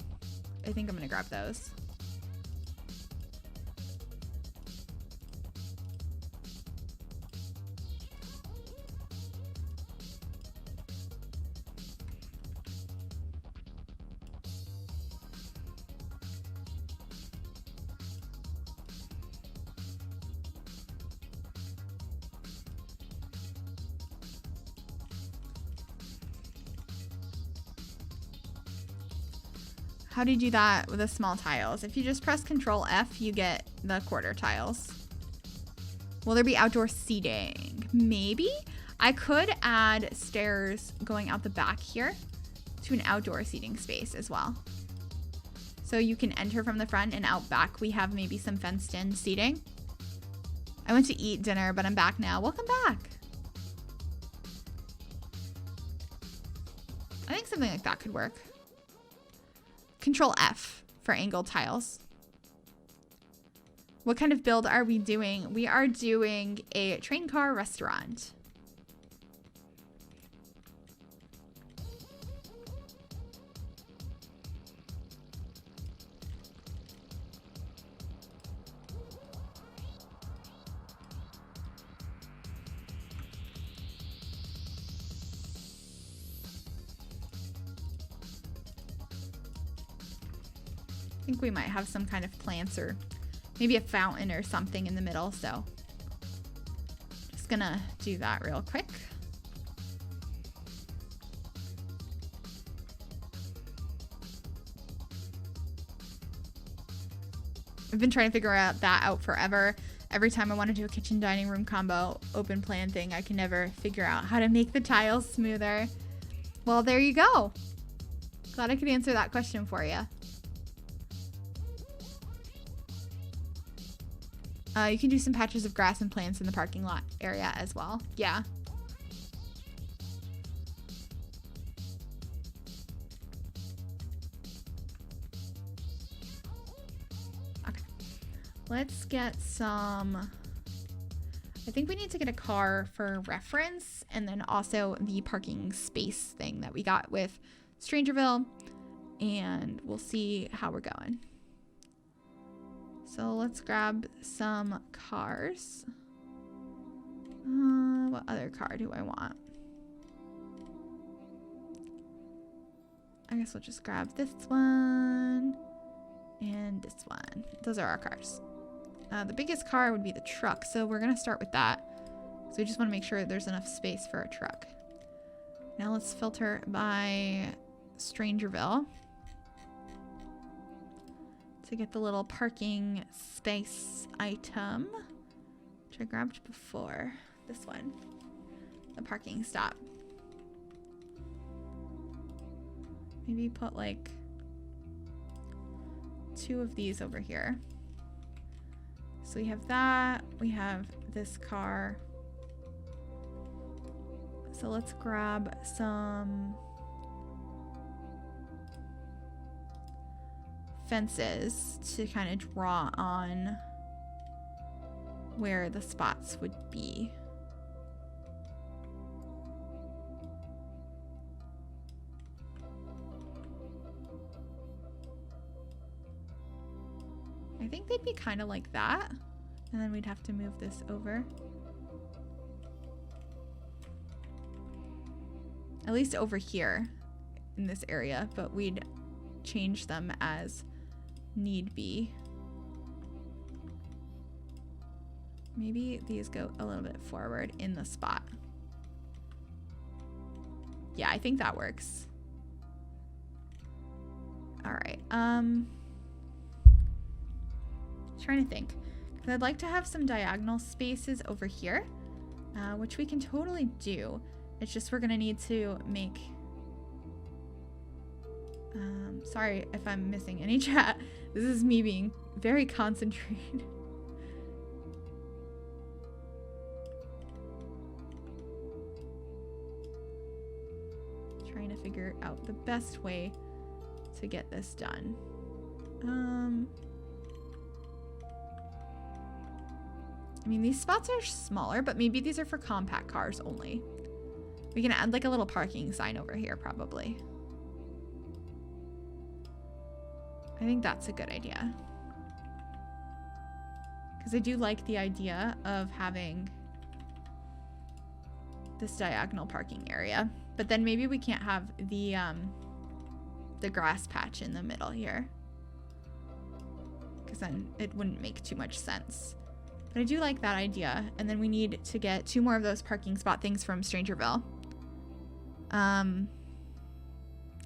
A: I think I'm gonna grab those. How do you do that with the small tiles? If you just press Control F, you get the quarter tiles. Will there be outdoor seating? Maybe. I could add stairs going out the back here to an outdoor seating space as well. So you can enter from the front, and out back we have maybe some fenced in seating. I went to eat dinner, but I'm back now. Welcome back. I think something like that could work. Control F for angled tiles. What kind of build are we doing? We are doing a train car restaurant. think we might have some kind of plants or maybe a fountain or something in the middle, so just gonna do that real quick. I've been trying to figure that out forever. Every time I want to do a kitchen dining room combo open plan thing, I can never figure out how to make the tiles smoother. Well, there you go. Glad I could answer that question for you. You can do some patches of grass and plants in the parking lot area as well. Yeah. Okay. Let's get some... I think we need to get a car for reference, and then also the parking space thing that we got with Strangerville, and we'll see how we're going. So let's grab some cars. What other car do I want? I guess we'll just grab this one and this one. Those are our cars. The biggest car would be the truck, so we're gonna start with that. So we just want to make sure there's enough space for a truck. Now let's filter by Strangerville to get the little parking space item, which I grabbed before. This one, the parking stop. Maybe put like 2 of these over here. So we have that, we have this car. So let's grab some fences to kind of draw on where the spots would be. I think they'd be kind of like that, and then we'd have to move this over. At least over here in this area, but we'd change them as need be. Maybe these go a little bit forward in the spot. Yeah, I think that works. All right. Trying to think, because I'd like to have some diagonal spaces over here, which we can totally do. It's just we're gonna need to make, sorry if I'm missing any chat. This is me being very concentrated. Trying to figure out the best way to get this done. I mean, these spots are smaller, but maybe these are for compact cars only. We can add like a little parking sign over here, probably. I think that's a good idea. Because I do like the idea of having this diagonal parking area. But then maybe we can't have the grass patch in the middle here, because then it wouldn't make too much sense. But I do like that idea. And then we need to get 2 more of those parking spot things from Strangerville. I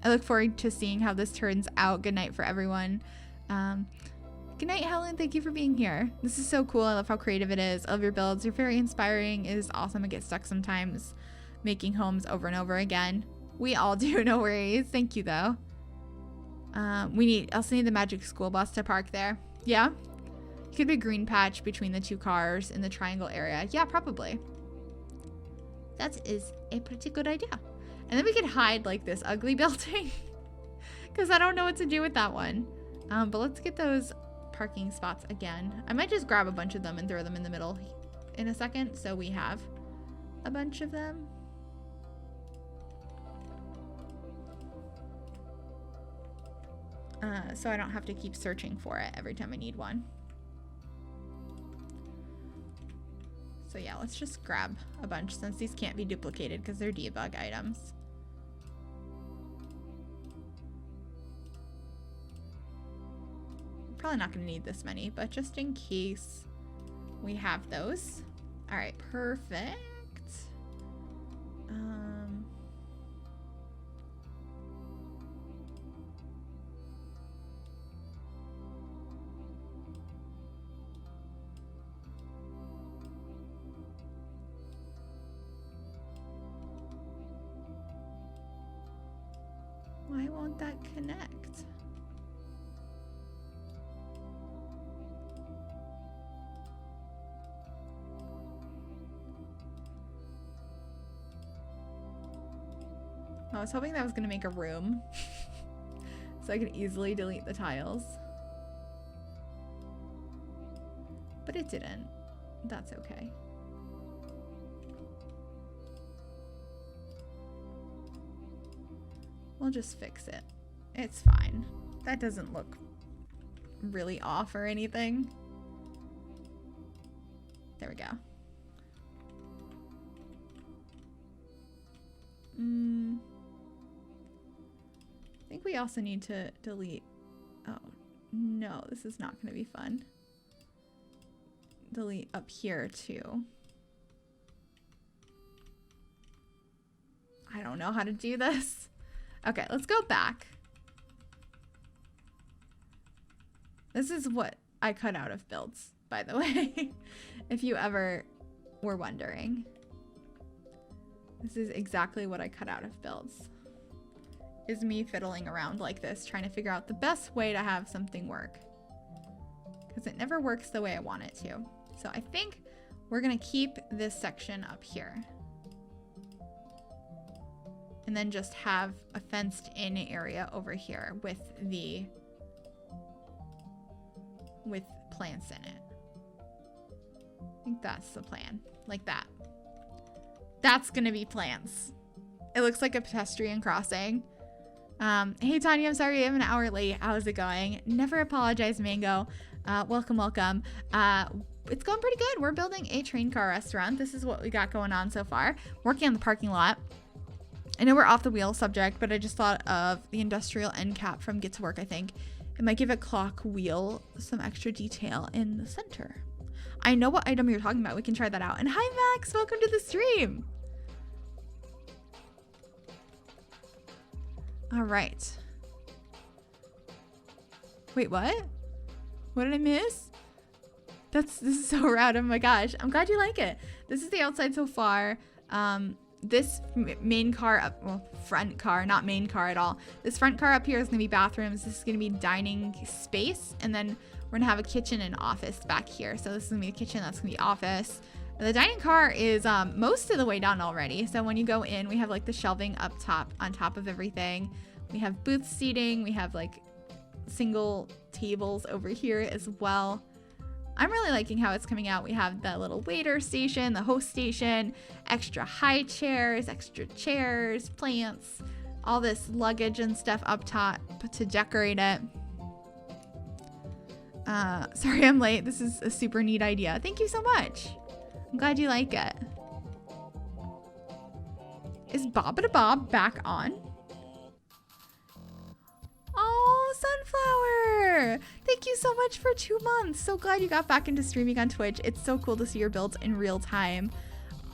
A: look forward to seeing how this turns out. Good night for everyone. Good night, Helen. Thank you for being here. This is so cool. I love how creative it is. I love your builds. You're very inspiring. It is awesome. I get stuck sometimes making homes over and over again. We all do. No worries. Thank you, though. We also need the magic school bus to park there. Yeah? Could be a green patch between the 2 cars in the triangle area. Yeah, probably. That is a pretty good idea. And then we could hide like this ugly building, because I don't know what to do with that one. But let's get those parking spots again. I might just grab a bunch of them and throw them in the middle in a second, so we have a bunch of them. So I don't have to keep searching for it every time I need one. So yeah, let's just grab a bunch since these can't be duplicated because they're debug items. probably not going to need this many, but just in case we have those. All right, perfect. Why won't that connect? I was hoping that was going to make a room so I could easily delete the tiles. But it didn't. That's okay. We'll just fix it. It's fine. That doesn't look really off or anything. There we go. I think we also need to delete. Oh, no, this is not going to be fun. Delete up here too. I don't know how to do this. Okay, let's go back. This is what I cut out of builds, by the way, if you ever were wondering. This is exactly what I cut out of builds. Is me fiddling around like this, trying to figure out the best way to have something work. Because it never works the way I want it to. So I think we're gonna keep this section up here. And then just have a fenced in area over here with plants in it. I think that's the plan. Like that. That's gonna be plants. It looks like a pedestrian crossing. Hey Tanya, I'm sorry I'm an hour late. How's it going? Never apologize, Mango. Welcome, welcome. It's going pretty good. We're building a train car restaurant. This is what we got going on so far. Working on the parking lot. I know we're off the wheel subject, but I just thought of the industrial end cap from Get to Work, I think. It might give a clock wheel some extra detail in the center. I know what item you're talking about. We can try that out. And hi, Max. Welcome to the stream. All right. Wait, what? What did I miss? This is so rad. Oh my gosh. I'm glad you like it. This is the outside so far. This main car up, well, front car, not main car at all. This front car up here is gonna be bathrooms. This is gonna be dining space. And then we're gonna have a kitchen and office back here. So this is gonna be the kitchen, that's gonna be office. And the dining car is most of the way down already. So when you go in, we have like the shelving up top, on top of everything. We have booth seating. We have like single tables over here as well. I'm really liking how it's coming out. We have the little waiter station, the host station, extra high chairs, extra chairs, plants, all this luggage and stuff up top to decorate it. Sorry I'm late. This is a super neat idea. Thank you so much. I'm glad you like it. Is Bobbida Bob back on? Oh, Sunflower! Thank you so much for 2 months. So glad you got back into streaming on Twitch. It's so cool to see your builds in real time.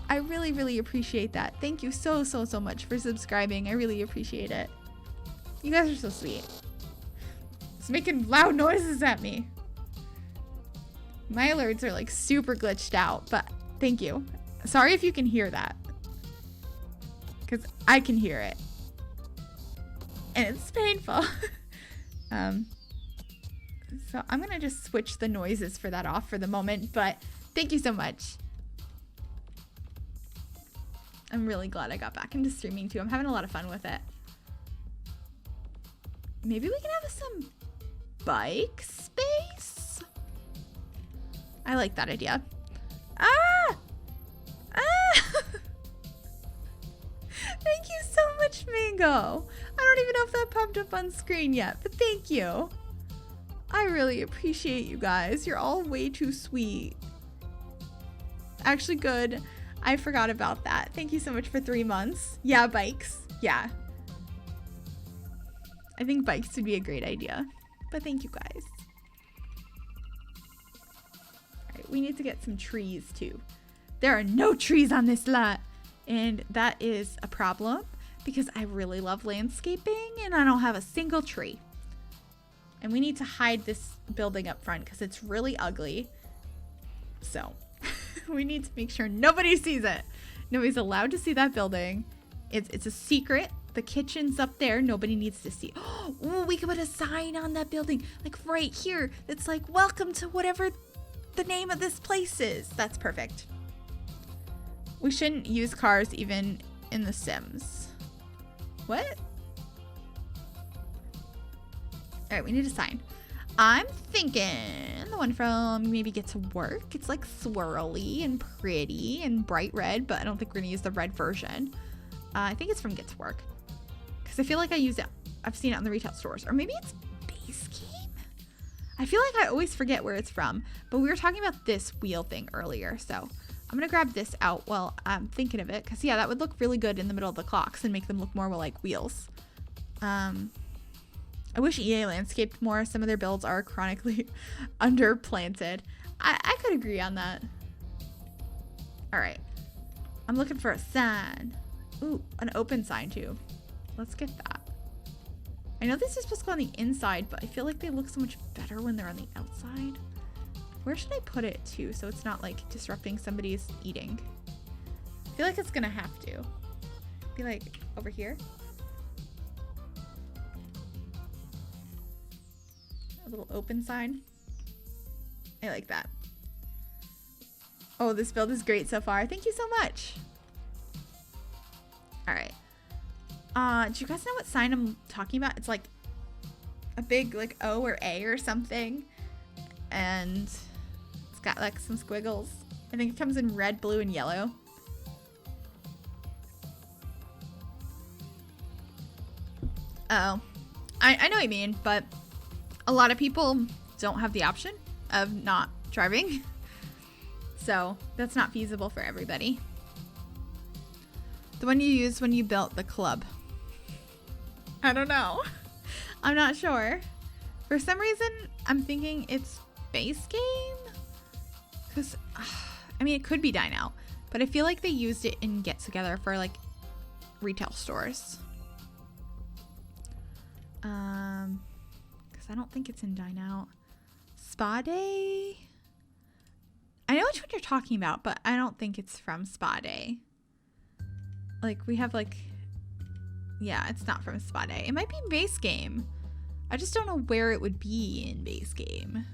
A: I really, really appreciate that. Thank you so much for subscribing. I really appreciate it. You guys are so sweet. It's making loud noises at me. My alerts are like super glitched out, but thank you. Sorry if you can hear that. Because I can hear it. And it's painful. So I'm gonna just switch the noises for that off for the moment, but thank you so much. I'm really glad I got back into streaming too. I'm having a lot of fun with it. Maybe we can have some bike space? I like that idea. Ah! Thank you so much, Mango. I don't even know if that popped up on screen yet, but thank you. I really appreciate you guys. You're all way too sweet. Actually, good. I forgot about that. Thank you so much for 3 months. Yeah, bikes. Yeah. I think bikes would be a great idea, but thank you guys. we need to get some trees too. There are no trees on this lot, and that is a problem because I really love landscaping and I don't have a single tree. And we need to hide this building up front because it's really ugly. So we need to make sure nobody sees it. Nobody's allowed to see that building. It's a secret. The kitchen's up there. Nobody needs to see. Oh, we can put a sign on that building, like right here. It's like, welcome to whatever the name of this place is. That's perfect. We shouldn't use cars even in The Sims. What? All right, we need a sign. I'm thinking the one from maybe Get to Work. It's like swirly and pretty and bright red, but I don't think we're gonna use the red version. I think it's from Get to Work because I feel like I use it. I've seen it on the retail stores, or maybe it's Base Game. I feel like I always forget where it's from, but we were talking about this wheel thing earlier, so I'm gonna grab this out while I'm thinking of it because yeah, that would look really good in the middle of the clocks and make them look more like wheels. I wish EA landscaped more. Some of their builds are chronically underplanted. I could agree on that. All right. I'm looking for a sign. Ooh, an open sign too. Let's get that. I know this is supposed to go on the inside, but I feel like they look so much better when they're on the outside. Where should I put it too so it's not like disrupting somebody's eating? I feel like it's gonna have to. Be like over here. A little open sign. I like that. Oh, this build is great so far. Thank you so much. All right. Do you guys know what sign I'm talking about? It's like a big like O or A or something. And it's got like some squiggles. I think it comes in red, blue, and yellow. Oh, I know what you mean, but a lot of people don't have the option of not driving. So that's not feasible for everybody. The one you used when you built the club. I don't know. I'm not sure. For some reason, I'm thinking it's Base Game. Because, I mean, it could be Dine Out. But I feel like they used it in Get Together for, like, retail stores. Because I don't think it's in Dine Out. Spa Day? I know which one you're talking about, but I don't think it's from Spa Day. Like, we have, like... Yeah, it's not from Spa Day. It might be in Base Game. I just don't know where it would be in Base Game.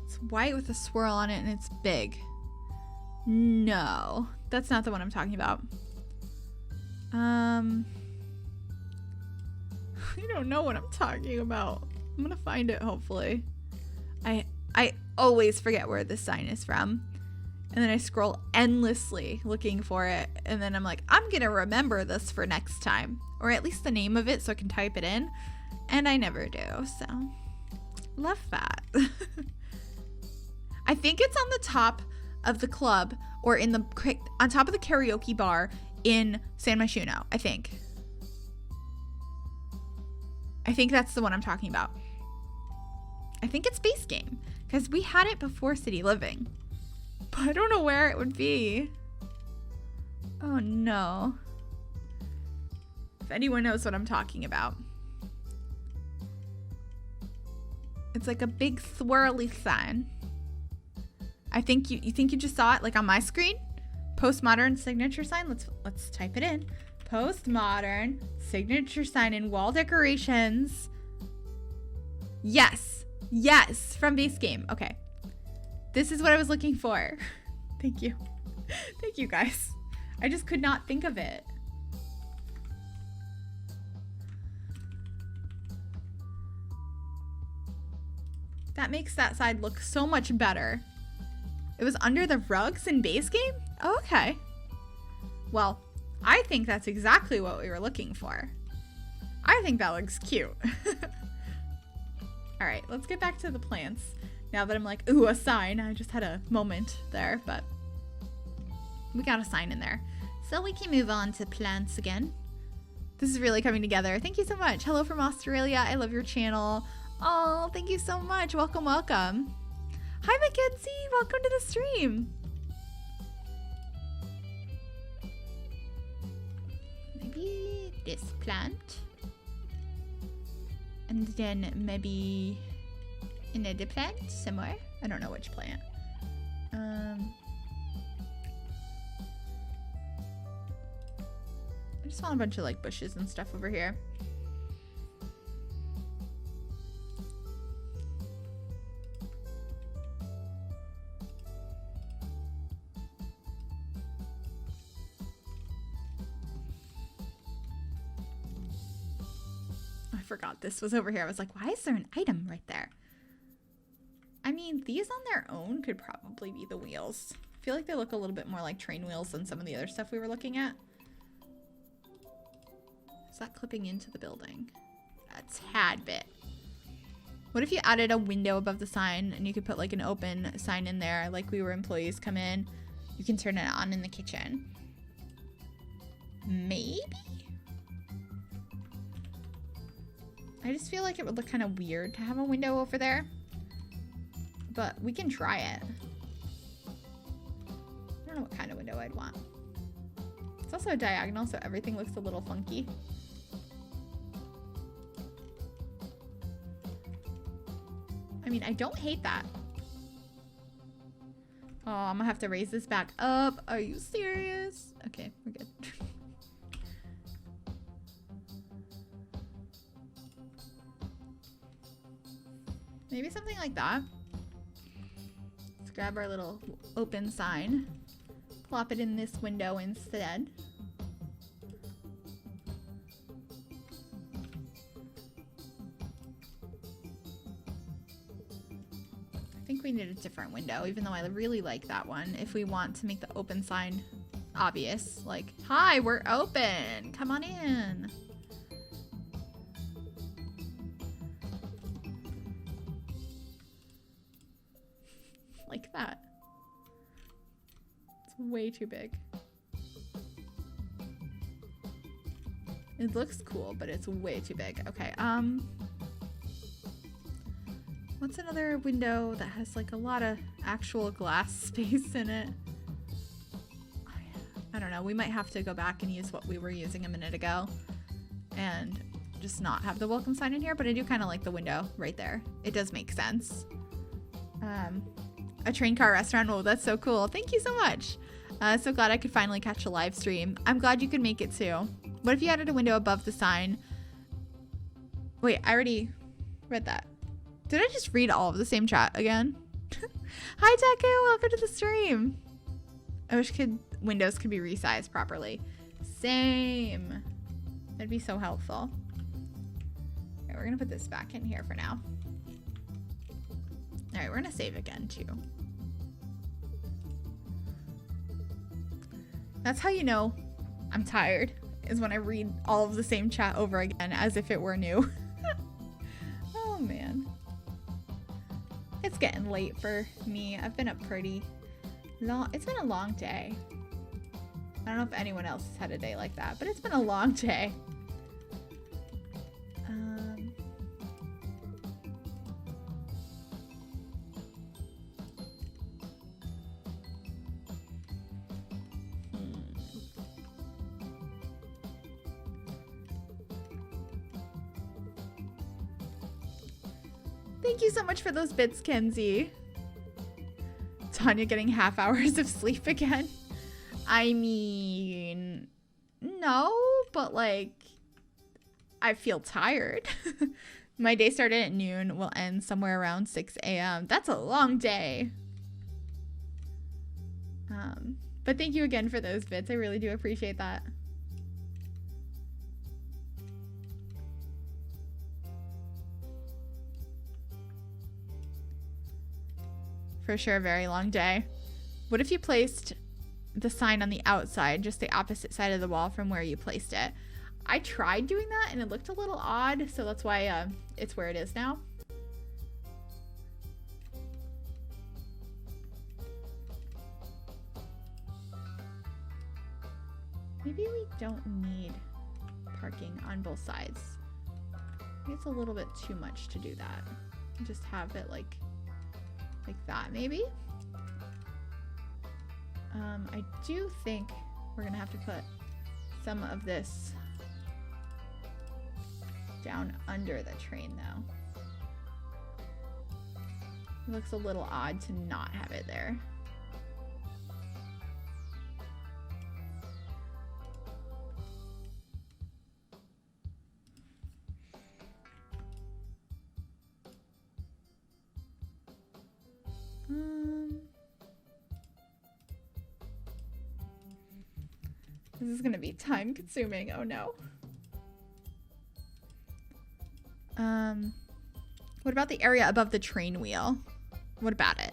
A: It's white with a swirl on it and it's big. No, that's not the one I'm talking about. I don't know what I'm talking about. I'm gonna find it, hopefully. I always forget where this sign is from. And then I scroll endlessly looking for it. And then I'm like, I'm gonna remember this for next time. Or at least the name of it so I can type it in. And I never do, so love that. I think it's on the top of the club or in the on top of the karaoke bar in San Myshuno, I think. I think that's the one I'm talking about. I think it's Base Game because we had it before City Living, but I don't know where it would be. Oh no. If anyone knows what I'm talking about. It's like a big swirly sign. I think you think you just saw it like on my screen? Postmodern signature sign. Let's type it in. Postmodern signature sign in wall decorations. Yes. Yes, from Base Game. Okay. This is what I was looking for. Thank you. Thank you guys. I just could not think of it. That makes that side look so much better. It was under the rugs in Base Game? Oh, okay. Well, I think that's exactly what we were looking for. I think that looks cute. All right, let's get back to the plants. Now that I'm like, ooh, a sign. I just had a moment there, but we got a sign in there. So we can move on to plants again. This is really coming together. Thank you so much. Hello from Australia. I love your channel. Oh, thank you so much. Welcome, welcome. Hi, Mackenzie. Welcome to the stream. Maybe this plant. And then maybe another plant somewhere. I don't know which plant. I just want a bunch of like bushes and stuff over here. I forgot this was over here. I was like, why is there an item right there? I mean, these on their own could probably be the wheels. I feel like they look a little bit more like train wheels than some of the other stuff we were looking at. Is that clipping into the building? A tad bit. What if you added a window above the sign and you could put like an open sign in there, like we were employees come in, you can turn it on in the kitchen. Maybe? I just feel like it would look kind of weird to have a window over there. But we can try it. I don't know what kind of window I'd want. It's also a diagonal, so everything looks a little funky. I mean, I don't hate that. Oh, I'm gonna have to raise this back up. Are you serious? Okay, we're good. Maybe something like that. Let's grab our little open sign. Plop it in this window instead. I think we need a different window, even though I really like that one. If we want to make the open sign obvious, like, hi, we're open, come on in. Like that. It's way too big. It looks cool, but it's way too big. Okay, what's another window that has like a lot of actual glass space in it? I don't know. We might have to go back and use what we were using a minute ago and just not have the welcome sign in here, but I do kind of like the window right there. It does make sense. A train car restaurant. Oh, that's so cool. Thank you so much. So glad I could finally catch a live stream. I'm glad you could make it too. What if you added a window above the sign? Wait, I already read that. Did I just read all of the same chat again? Hi, Taku. Welcome to the stream. I wish windows could be resized properly. Same. That'd be so helpful. Okay, we're going to put this back in here for now. All right, we're going to save again, too. That's how you know I'm tired, is when I read all of the same chat over again as if it were new. Oh, man. It's getting late for me. I've been up pretty long. It's been a long day. I don't know if anyone else has had a day like that, but it's been a long day. Thank you so much for those bits, Kenzie. Tanya getting half hours of sleep again. I mean, no, but like, I feel tired. My day started at noon, will end somewhere around 6 a.m. That's a long day. But thank you again for those bits. I really do appreciate that. For sure, a very long day. What if you placed the sign on the outside, just the opposite side of the wall from where you placed it? I tried doing that and it looked a little odd, so that's why it's where it is now. Maybe we don't need parking on both sides. I think it's a little bit too much to do that. Just have it like that maybe. I do think we're gonna have to put some of this down under the train though. It looks a little odd to not have it there. This is gonna be time consuming. Oh no. What about the area above the train wheel? What about it?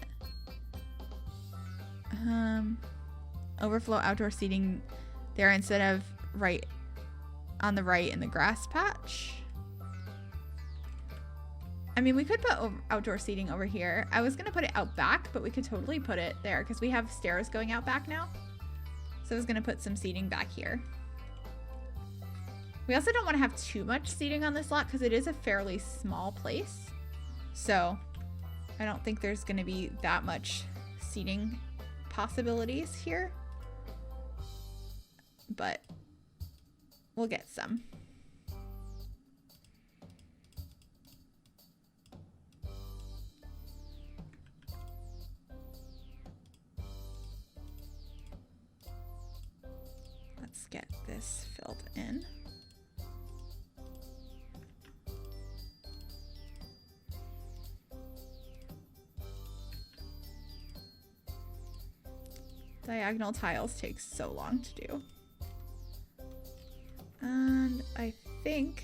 A: Overflow outdoor seating there instead of right on the right in the grass patch. I mean, we could put outdoor seating over here. I was gonna put it out back, but we could totally put it there because we have stairs going out back now. So I was gonna put some seating back here. We also don't want to have too much seating on this lot because it is a fairly small place. So I don't think there's gonna be that much seating possibilities here, but we'll get some. Let's get this filled in. Diagonal tiles take so long to do. And I think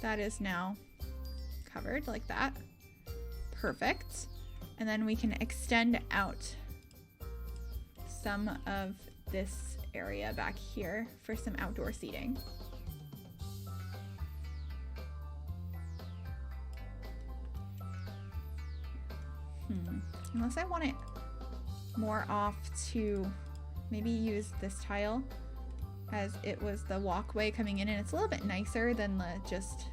A: that is now covered like that. Perfect. And then we can extend out some of this area back here for some outdoor seating. Unless I want it more off to maybe use this tile as it was the walkway coming in, and it's a little bit nicer than the just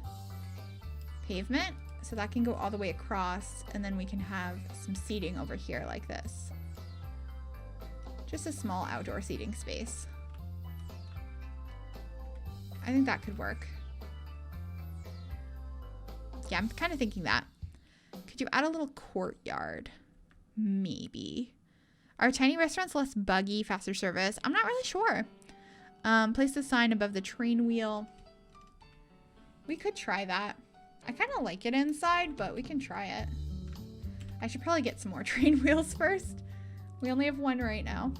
A: pavement, so that can go all the way across, and then we can have some seating over here like this. Just a small outdoor seating space. I think that could work. Yeah, I'm kind of thinking that. Could you add a little courtyard? Maybe. Are tiny restaurants less buggy, faster service? I'm not really sure. Place the sign above the train wheel. We could try that. I kind of like it inside, but we can try it. I should probably get some more train wheels first. We only have one right now.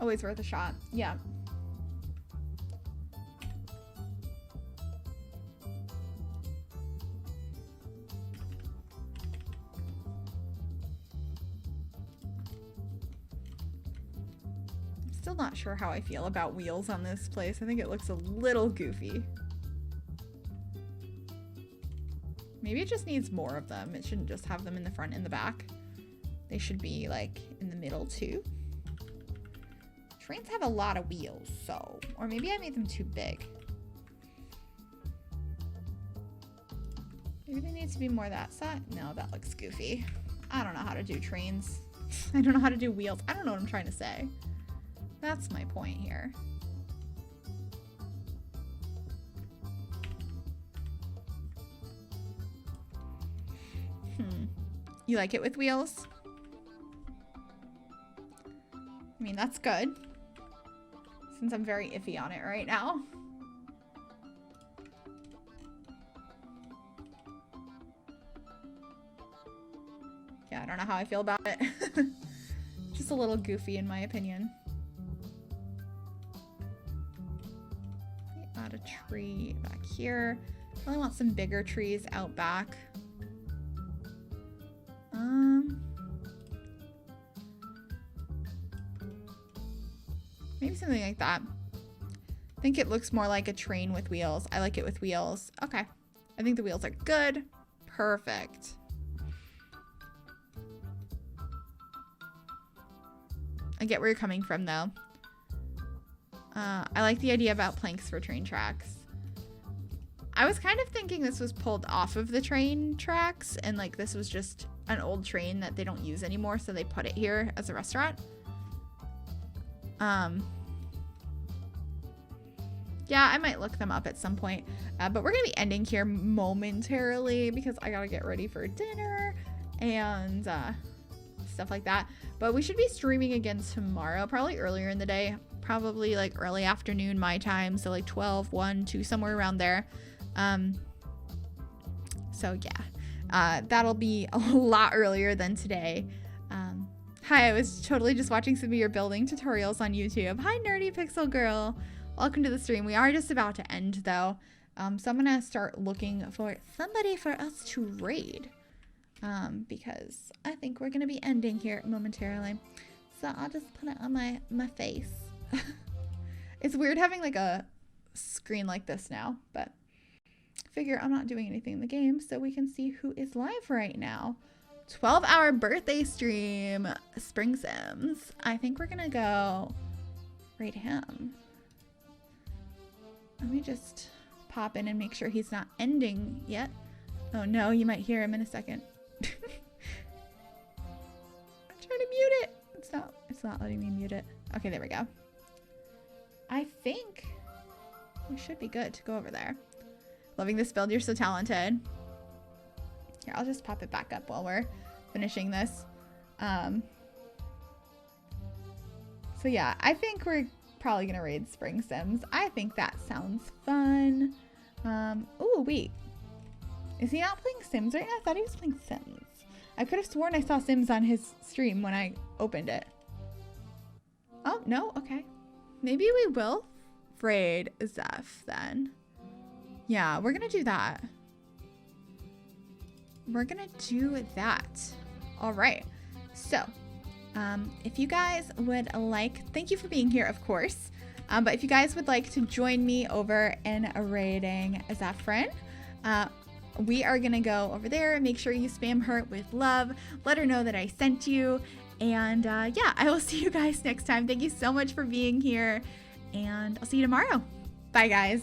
A: Always worth a shot. Yeah. I'm still not sure how I feel about wheels on this place. I think it looks a little goofy. Maybe it just needs more of them. It shouldn't just have them in the front and the back. They should be like in the middle too. Trains have a lot of wheels, so, or maybe I made them too big. Maybe they need to be more that side. No, that looks goofy. I don't know how to do trains. I don't know how to do wheels. I don't know what I'm trying to say. That's my point here. You like it with wheels? I mean, that's good. Since I'm very iffy on it right now. Yeah, I don't know how I feel about it. Just a little goofy in my opinion. Add a tree back here. Really want some bigger trees out back. maybe something like that. I think it looks more like a train with wheels. I like it with wheels. Okay. I think the wheels are good. Perfect. I get where you're coming from, though. I like the idea about planks for train tracks. I was kind of thinking this was pulled off of the train tracks, and like this was just an old train that they don't use anymore, so they put it here as a restaurant. Yeah, I might look them up at some point, but we're gonna be ending here momentarily because I gotta get ready for dinner and stuff like that. But we should be streaming again tomorrow, probably earlier in the day, probably like early afternoon my time, so like 12, 1, 2, somewhere around there. So yeah, that'll be a lot earlier than today. Hi, I was totally just watching some of your building tutorials on YouTube. Hi, Nerdy Pixel Girl. Welcome to the stream. We are just about to end though. So I'm gonna start looking for somebody for us to raid. Because I think we're gonna be ending here momentarily. So I'll just put it on my face. It's weird having like a screen like this now, but figure I'm not doing anything in the game, so we can see who is live right now. 12-hour birthday stream, Spring Sims. I think we're gonna go raid him. Let me just pop in and make sure he's not ending yet. Oh no, you might hear him in a second. I'm trying to mute it. It's not letting me mute it. Okay, there we go. I think we should be good to go over there. Loving this build. You're so talented. Here, I'll just pop it back up while we're finishing this. So yeah, I think we're probably gonna raid Spring Sims. I think that sounds fun. Oh wait, is he not playing Sims right now? I thought he was playing Sims. I could have sworn I saw Sims on his stream when I opened it. Oh no, okay. Maybe we will raid Zeph then. Yeah, we're gonna do that. We're gonna do that. All right. So, if you guys would like, thank you for being here, of course. But if you guys would like to join me over in raiding Zephyrin, we are gonna go over there and make sure you spam her with love. Let her know that I sent you. And yeah, I will see you guys next time. Thank you so much for being here, and I'll see you tomorrow. Bye, guys.